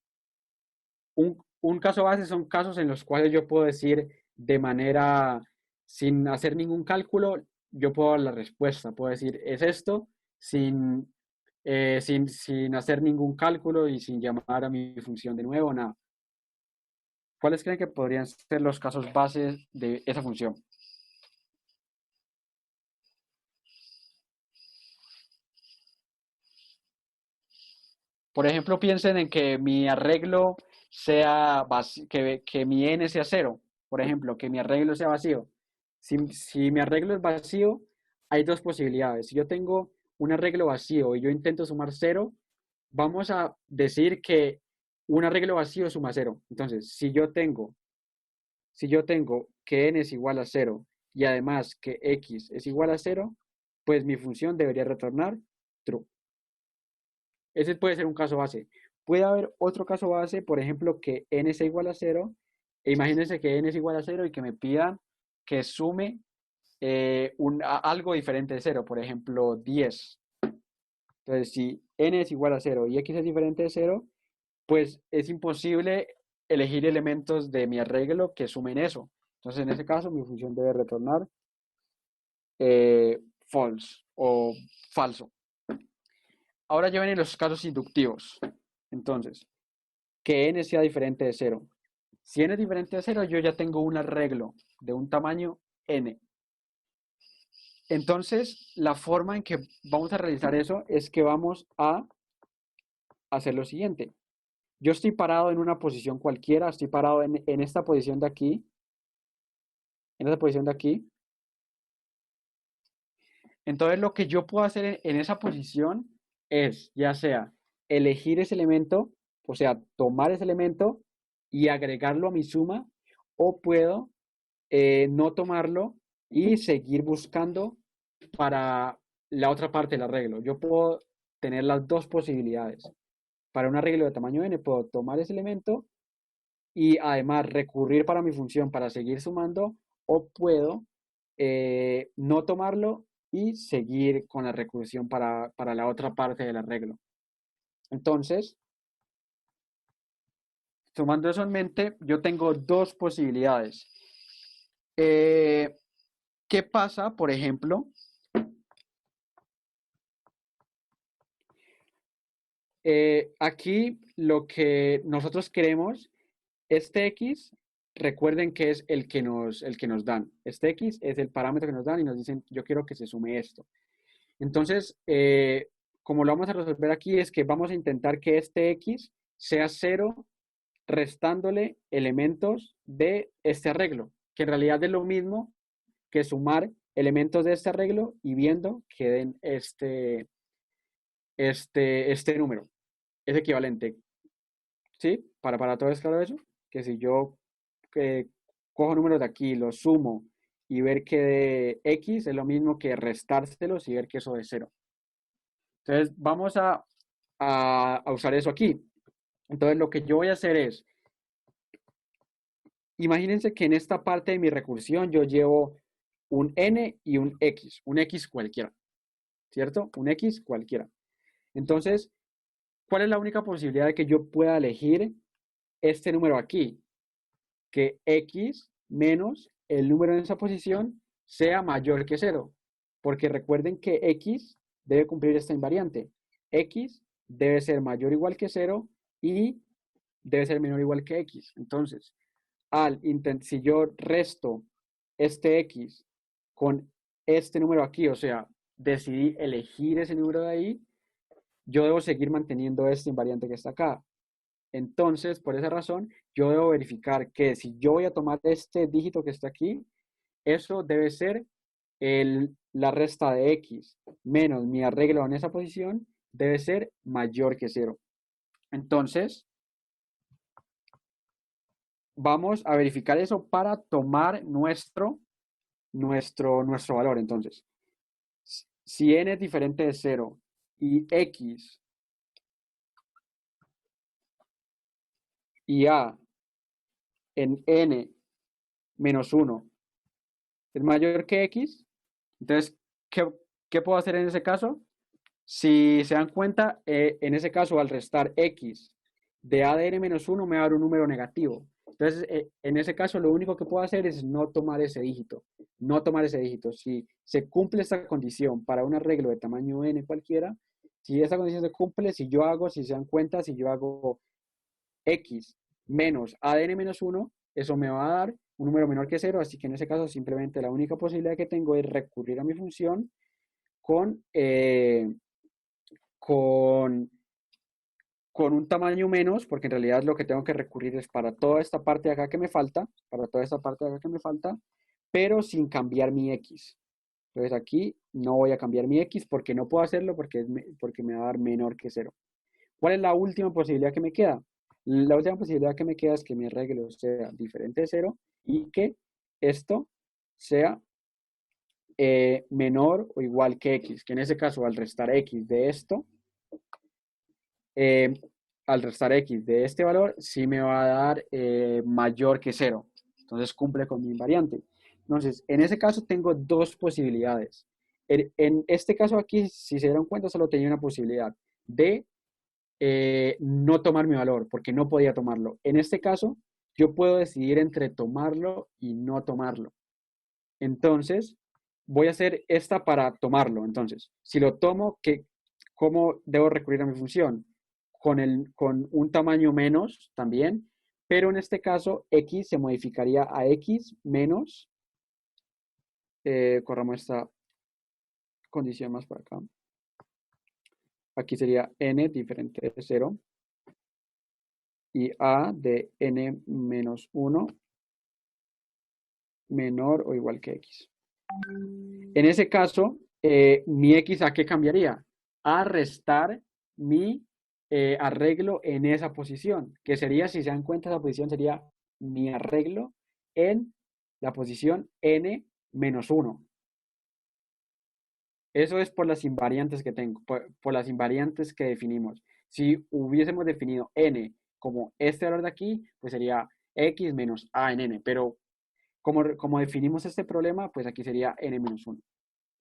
Un caso base son casos en los cuales yo puedo decir de manera, sin hacer ningún cálculo, yo puedo dar la respuesta. Puedo decir, es esto, sin hacer ningún cálculo y sin llamar a mi función de nuevo, nada. ¿Cuáles creen que podrían ser los casos bases de esa función? Por ejemplo, piensen en que mi arreglo sea que mi n sea 0. Por ejemplo, que mi arreglo sea vacío. Si mi arreglo es vacío, hay dos posibilidades. Si yo tengo un arreglo vacío y yo intento sumar 0, vamos a decir que un arreglo vacío suma 0. Entonces, si yo tengo que n es igual a 0 y además que x es igual a 0, pues mi función debería retornar true. Ese puede ser un caso base. Puede haber otro caso base, por ejemplo, que n sea igual a 0. E imagínense que n es igual a 0 y que me pidan que sume algo diferente de 0, por ejemplo, 10. Entonces, si n es igual a 0 y x es diferente de 0, pues es imposible elegir elementos de mi arreglo que sumen eso. Entonces, en ese caso, mi función debe retornar false o falso. Ahora ya vienen los casos inductivos. Entonces, que n sea diferente de 0. Si n es diferente de 0, yo ya tengo un arreglo de un tamaño n. Entonces, la forma en que vamos a realizar eso es que vamos a hacer lo siguiente. Yo estoy parado en una posición cualquiera, estoy parado en esta posición de aquí, en esta posición de aquí. Entonces, lo que yo puedo hacer en esa posición es, ya sea, elegir ese elemento, o sea, tomar ese elemento y agregarlo a mi suma, o puedo no tomarlo y seguir buscando para la otra parte del arreglo. Yo puedo tener las dos posibilidades. Para un arreglo de tamaño n, puedo tomar ese elemento y además recurrir para mi función para seguir sumando, o puedo no tomarlo y seguir con la recursión para la otra parte del arreglo. Entonces, tomando eso en mente, yo tengo dos posibilidades. ¿Qué pasa, por ejemplo? Aquí lo que nosotros queremos, este x, recuerden que es el que nos dan. Este x es el parámetro que nos dan y nos dicen, yo quiero que se sume esto. Entonces, como lo vamos a resolver aquí, es que vamos a intentar que este x sea 0 restándole elementos de este arreglo, que en realidad es lo mismo que sumar elementos de este arreglo y viendo que den este número. Es equivalente. ¿Sí? Para todo es claro eso, que si yo cojo números de aquí, los sumo y ver que de x es lo mismo que restárselos y ver que eso es 0. Entonces, vamos a usar eso aquí. Entonces, lo que yo voy a hacer es, imagínense que en esta parte de mi recursión yo llevo un n y un x cualquiera, ¿cierto? Un x cualquiera. Entonces, ¿cuál es la única posibilidad de que yo pueda elegir este número aquí? Que x menos el número en esa posición sea mayor que 0. Porque recuerden que x debe cumplir esta invariante. X debe ser mayor o igual que 0 y debe ser menor o igual que x. Entonces, si yo resto este x con este número aquí, o sea, decidí elegir ese número de ahí, yo debo seguir manteniendo esta invariante que está acá. Entonces, por esa razón, yo debo verificar que si yo voy a tomar este dígito que está aquí, eso debe ser la resta de x menos mi arreglo en esa posición debe ser mayor que 0. Entonces, vamos a verificar eso para tomar nuestro valor. Entonces, si n es diferente de 0 y x y a en n menos 1 es mayor que x, entonces, ¿qué puedo hacer en ese caso? Si se dan cuenta, en ese caso, al restar x de a de n menos 1 me va a dar un número negativo. Entonces, en ese caso, lo único que puedo hacer es no tomar ese dígito. No tomar ese dígito. Si se cumple esta condición para un arreglo de tamaño n cualquiera, si esa condición se cumple, si se dan cuenta, si yo hago x menos a de n menos 1, eso me va a dar un número menor que 0, así que en ese caso simplemente la única posibilidad que tengo es recurrir a mi función con con un tamaño menos, porque en realidad lo que tengo que recurrir es para toda esta parte de acá que me falta, pero sin cambiar mi X. Entonces aquí no voy a cambiar mi X porque no puedo hacerlo porque me va a dar menor que 0. ¿Cuál es la última posibilidad que me queda? La última posibilidad que me queda es que mi arreglo sea diferente de 0 y que esto sea menor o igual que X, que en ese caso al restar X de esto, al restar X de este valor, sí me va a dar mayor que 0. Entonces cumple con mi invariante. Entonces, en ese caso tengo dos posibilidades. En este caso aquí, si se dieron cuenta, solo tenía una posibilidad de no tomar mi valor, porque no podía tomarlo. En este caso, yo puedo decidir entre tomarlo y no tomarlo. Entonces, voy a hacer esta para tomarlo. Entonces, si lo tomo, ¿cómo debo recurrir a mi función? Con un tamaño menos también, pero en este caso, X se modificaría a X menos, corramos esta condición más para acá. Aquí sería n diferente de 0 y a de n menos 1 menor o igual que x. En ese caso, mi x ¿a qué cambiaría? A restar mi arreglo en esa posición, que sería, si se dan cuenta, esa posición sería mi arreglo en la posición n menos 1. Eso es por las invariantes que tengo, por las invariantes que definimos. Si hubiésemos definido n como este valor de aquí, pues sería x menos a en n, pero como definimos este problema, pues aquí sería n menos 1.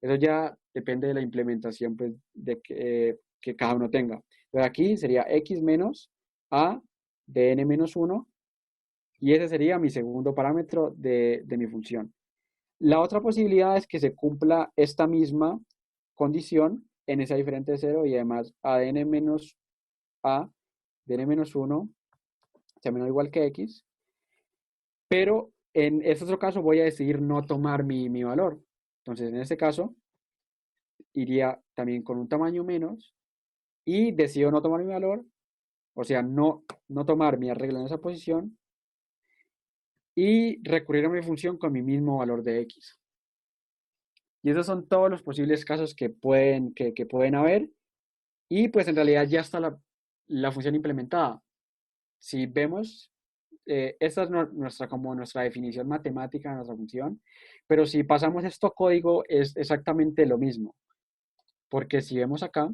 Eso ya depende de la implementación pues, que cada uno tenga. Entonces aquí sería x menos a de n menos 1 y ese sería mi segundo parámetro de mi función. La otra posibilidad es que se cumpla esta misma condición n sea diferente de 0 y además a de n menos a de n menos 1 sea menor o igual que x, pero en este otro caso voy a decidir no tomar mi valor. Entonces en este caso iría también con un tamaño menos y decido no tomar mi valor, o sea, no tomar mi arreglo en esa posición y recurrir a mi función con mi mismo valor de x. Y esos son todos los posibles casos que pueden haber. Y pues en realidad ya está la función implementada. Si vemos, esta es nuestra definición matemática de nuestra función, pero si pasamos esto a código es exactamente lo mismo. Porque si vemos acá,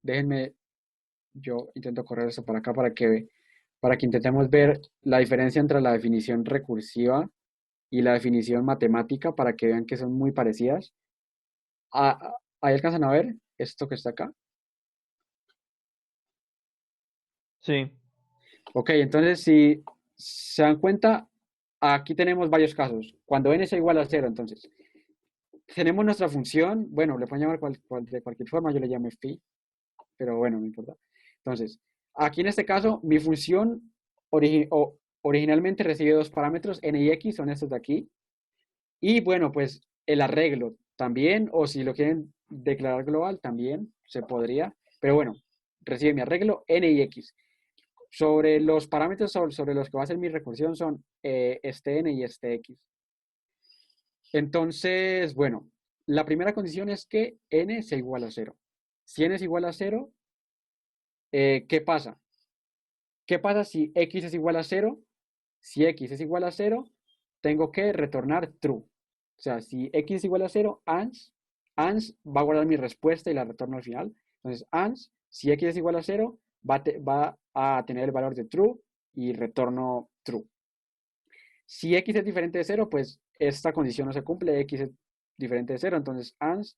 déjenme, yo intento correr esto para acá para que intentemos ver la diferencia entre la definición recursiva y la definición matemática para que vean que son muy parecidas. Ahí alcanzan a ver esto que está acá. Sí, Ok, entonces si se dan cuenta, aquí tenemos varios casos. Cuando n es igual a 0, entonces, tenemos nuestra función, bueno, le pueden llamar de cualquier forma, yo le llamo phi, pero bueno, no importa. Entonces, aquí en este caso, mi función originalmente recibe dos parámetros, n y x, son estos de aquí. Y bueno, pues el arreglo también, o si lo quieren declarar global, también se podría. Pero bueno, recibe mi arreglo n y x. Sobre los parámetros sobre los que va a ser mi recursión son este n y este x. Entonces, bueno, la primera condición es que n sea igual a 0. Si n es igual a 0, ¿qué pasa? ¿Qué pasa si x es igual a 0? Si x es igual a 0, tengo que retornar true. O sea, si x es igual a 0, ans va a guardar mi respuesta y la retorno al final. Entonces, ans, si x es igual a 0, va a tener el valor de true y retorno true. Si x es diferente de 0, pues esta condición no se cumple, x es diferente de 0, entonces ans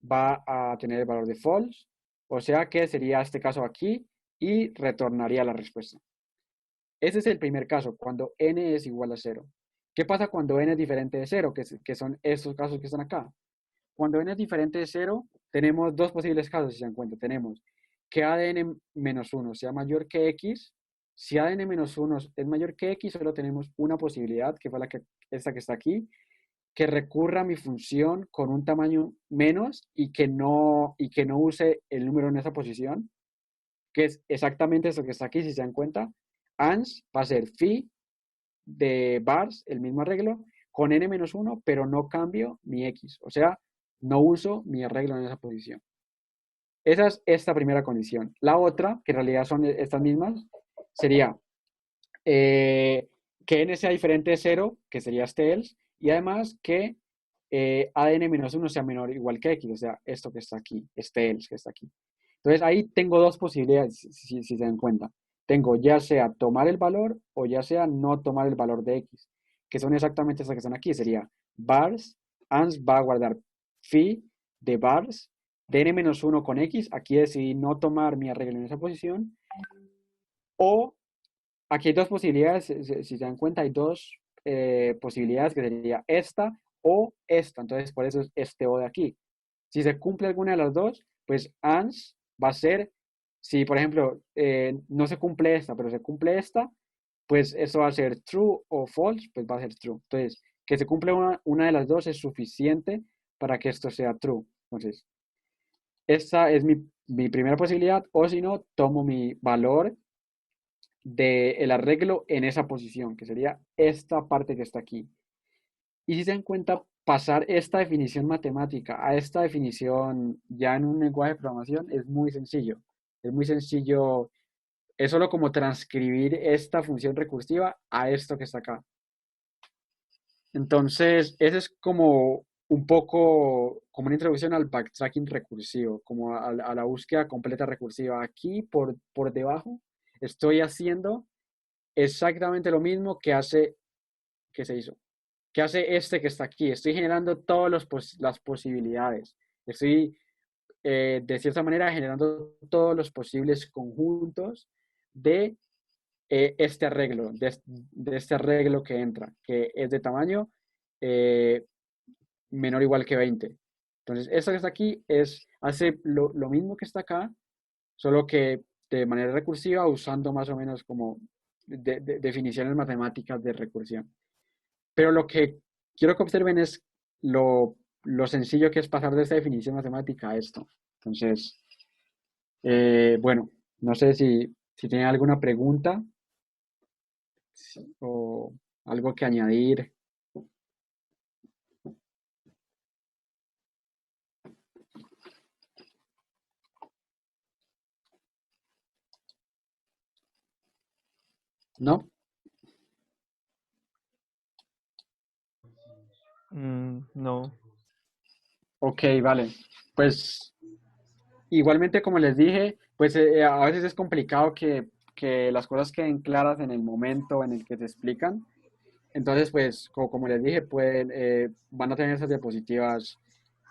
va a tener el valor de false, o sea que sería este caso aquí y retornaría la respuesta. Ese es el primer caso, cuando n es igual a 0. ¿Qué pasa cuando n es diferente de 0? Que son estos casos que están acá. Cuando n es diferente de 0, tenemos dos posibles casos, si se dan cuenta. Tenemos que a de n menos 1 sea mayor que x. Si a de n menos 1 es mayor que x, solo tenemos una posibilidad, que fue esta que está aquí, que recurra a mi función con un tamaño menos y que no use el número en esa posición. que es exactamente eso que está aquí, si se dan cuenta. ANS va a ser phi de bars, el mismo arreglo, con n-1, pero no cambio mi x, o sea, no uso mi arreglo en esa posición. Esa es esta primera condición. La otra, que en realidad son estas mismas, sería que n sea diferente de 0, que sería este else, y además que a de n-1 sea menor o igual que x, o sea, esto que está aquí, este else que está aquí. Entonces ahí tengo dos posibilidades, si se dan cuenta. Tengo ya sea tomar el valor o ya sea no tomar el valor de x, que son exactamente estas que están aquí. Sería bars, ans va a guardar phi de bars, de n-1 con x. Aquí decidí no tomar mi arreglo en esa posición. O aquí hay dos posibilidades, si se dan cuenta, hay dos posibilidades que sería esta o esta. Entonces por eso es este o de aquí. Si se cumple alguna de las dos, pues ans va a ser, si por ejemplo no se cumple esta, pero se cumple esta, pues eso va a ser true o false, pues va a ser true. Entonces, que se cumple una de las dos es suficiente para que esto sea true. Entonces, esta es mi primera posibilidad, o si no, tomo mi valor del arreglo en esa posición, que sería esta parte que está aquí. Y si se dan cuenta, pasar esta definición matemática a esta definición ya en un lenguaje de programación es muy sencillo. Es muy sencillo, es solo como transcribir esta función recursiva a esto que está acá. Entonces, ese es como un poco como una introducción al backtracking recursivo, como a la búsqueda completa recursiva. Aquí, por debajo, estoy haciendo exactamente lo mismo que se hizo, que hace este que está aquí. Estoy generando todas las posibilidades. Estoy, de cierta manera, generando todos los posibles conjuntos de este arreglo, de este arreglo que entra, que es de tamaño eh, menor o igual que 20. Entonces, esto que está aquí hace lo mismo que está acá, solo que de manera recursiva, usando más o menos como definiciones matemáticas de recursión. Pero lo que quiero que observen es lo sencillo que es pasar de esta definición matemática a esto. Entonces, bueno, no sé si tienen alguna pregunta o algo que añadir. ¿No? No. Ok, vale. Pues igualmente, como les dije, pues a veces es complicado que las cosas queden claras en el momento en el que se explican. Entonces, pues, como les dije, van a tener esas diapositivas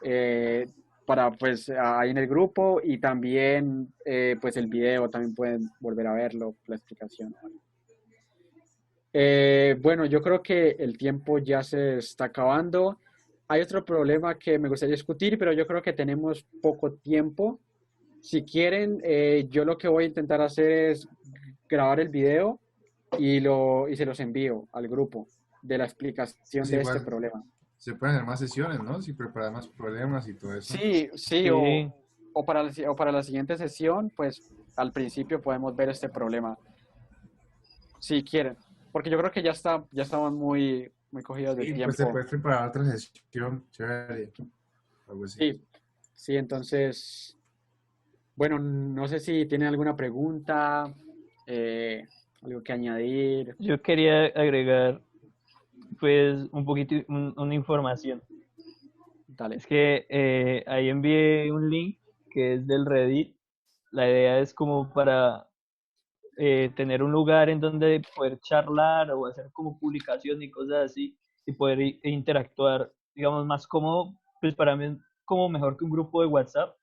eh, para, pues, ahí en el grupo y también, pues, el video, también pueden volver a verlo, la explicación. Bueno, yo creo que el tiempo ya se está acabando. Hay otro problema que me gustaría discutir, pero yo creo que tenemos poco tiempo. Si quieren, yo lo que voy a intentar hacer es grabar el video y se los envío al grupo de la explicación Pues de este igual problema. se pueden hacer más sesiones, ¿no? Si preparas más problemas y todo eso. Sí, sí, Sí, o para la siguiente sesión, pues al principio podemos ver este problema, si quieren, porque yo creo que ya estamos muy cogidos de Sí, pues te tiempo. puedes preparar otra sesión, chévere, algo así. Sí, sí, entonces, bueno, no sé si tienen alguna pregunta, eh, algo que añadir. yo quería agregar pues un poquito una información. Dale. Es que ahí envié un link que es del Reddit. La idea es como para tener un lugar en donde poder charlar o hacer como publicación y cosas así y poder interactuar, digamos, más cómodo, pues para mí es como mejor que un grupo de WhatsApp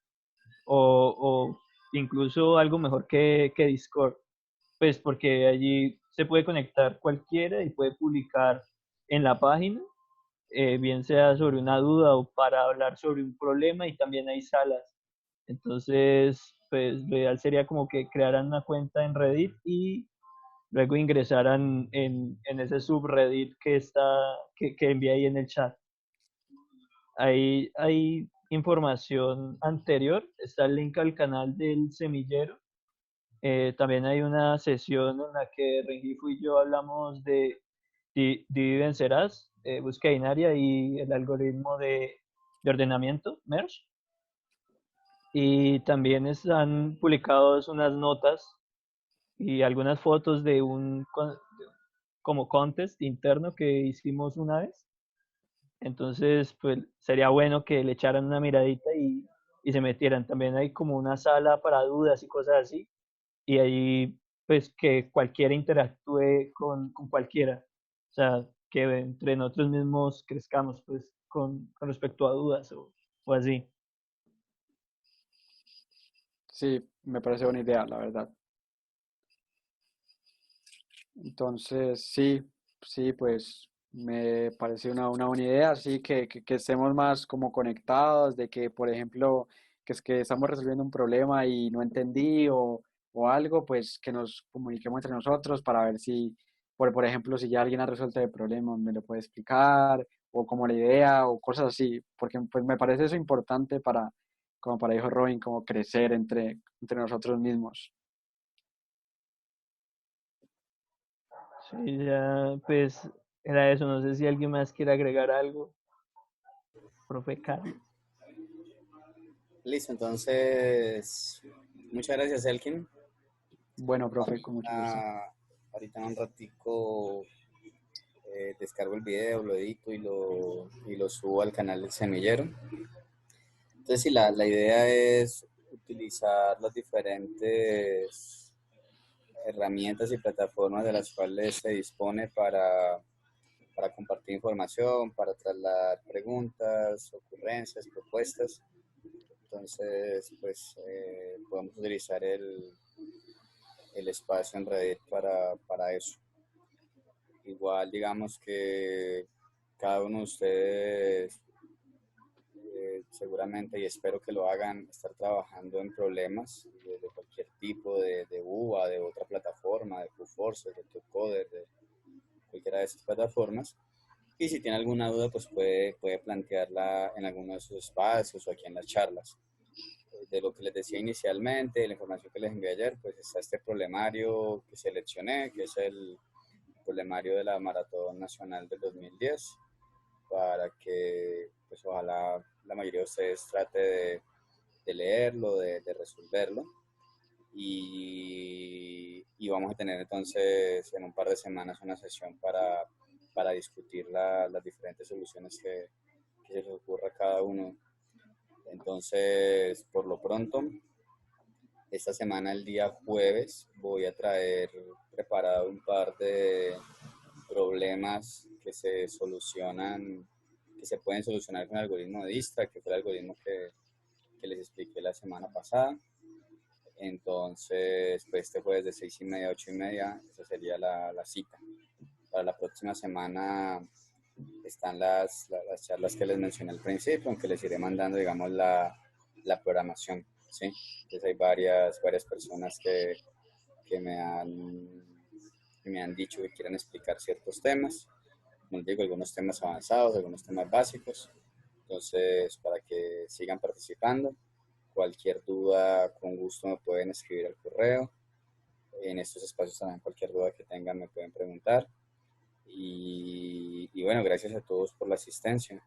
o incluso algo mejor que Discord, pues porque allí se puede conectar cualquiera y puede publicar en la página, bien sea sobre una duda o para hablar sobre un problema y también hay salas. Entonces, pues lo ideal sería como que crearan una cuenta en Reddit y luego ingresaran en ese subreddit que envié ahí en el chat. Ahí hay información anterior, está el link al canal del semillero También hay una sesión en la que Rengifo y yo hablamos de Divide y Vencerás, búsqueda binaria y el algoritmo de ordenamiento, MERGE. Y también están publicados unas notas y algunas fotos de como contest interno que hicimos una vez. Entonces, pues sería bueno que le echaran una miradita y se metieran. También hay como una sala para dudas y cosas así. Y ahí, pues que cualquiera interactúe con cualquiera. O sea, que entre nosotros mismos crezcamos, pues, con respecto a dudas o así. Sí, me parece buena idea, la verdad. Entonces, sí, sí, pues me parece una buena idea, así que estemos más como conectados, de que, por ejemplo, que es que estamos resolviendo un problema y no entendí o algo, pues que nos comuniquemos entre nosotros para ver si, por ejemplo, si ya alguien ha resuelto el problema, me lo puede explicar, o como la idea, o cosas así, porque pues me parece eso importante para, como para dijo Robin, como crecer entre nosotros mismos. Sí, ya, pues era eso. No sé si alguien más quiere agregar algo, profe Carlos. Listo, entonces, muchas gracias, Elkin. Bueno, profe, con mucho gusto. Ahorita en un ratico descargo el video, lo edito y lo subo al canal del Semillero. Entonces, sí, la idea es utilizar las diferentes herramientas y plataformas de las cuales se dispone para compartir información, para trasladar preguntas, ocurrencias, propuestas. Entonces, pues podemos utilizar el espacio en Reddit para eso. Igual, digamos que cada uno de ustedes seguramente, y espero que lo hagan, estar trabajando en problemas de cualquier tipo, de UBA, de otra plataforma, de QForce, de TopCoder, de cualquiera de esas plataformas. Y si tiene alguna duda, pues puede plantearla en alguno de sus espacios o aquí en las charlas. De lo que les decía inicialmente, la información que les envié ayer, pues está este problemario que seleccioné, que es el problemario de la Maratón Nacional del 2010, para que pues ojalá la mayoría de ustedes trate de leerlo, de resolverlo. Y vamos a tener entonces en un par de semanas una sesión para discutir las diferentes soluciones que se les ocurra a cada uno. Entonces, por lo pronto, esta semana, el día jueves, voy a traer preparado un par de problemas que se solucionan, que se pueden solucionar con el algoritmo de Dijkstra, que fue el algoritmo que les expliqué la semana pasada. Entonces, pues este jueves de 6:30 a 8:30, esa sería la cita. Para la próxima semana están las charlas que les mencioné al principio, aunque les iré mandando, digamos, la programación, ¿sí? Entonces hay varias personas que me han dicho que quieren explicar ciertos temas, como les digo, algunos temas avanzados, algunos temas básicos. Entonces, para que sigan participando, cualquier duda, con gusto me pueden escribir al correo. En estos espacios también cualquier duda que tengan me pueden preguntar. Y bueno, gracias a todos por la asistencia.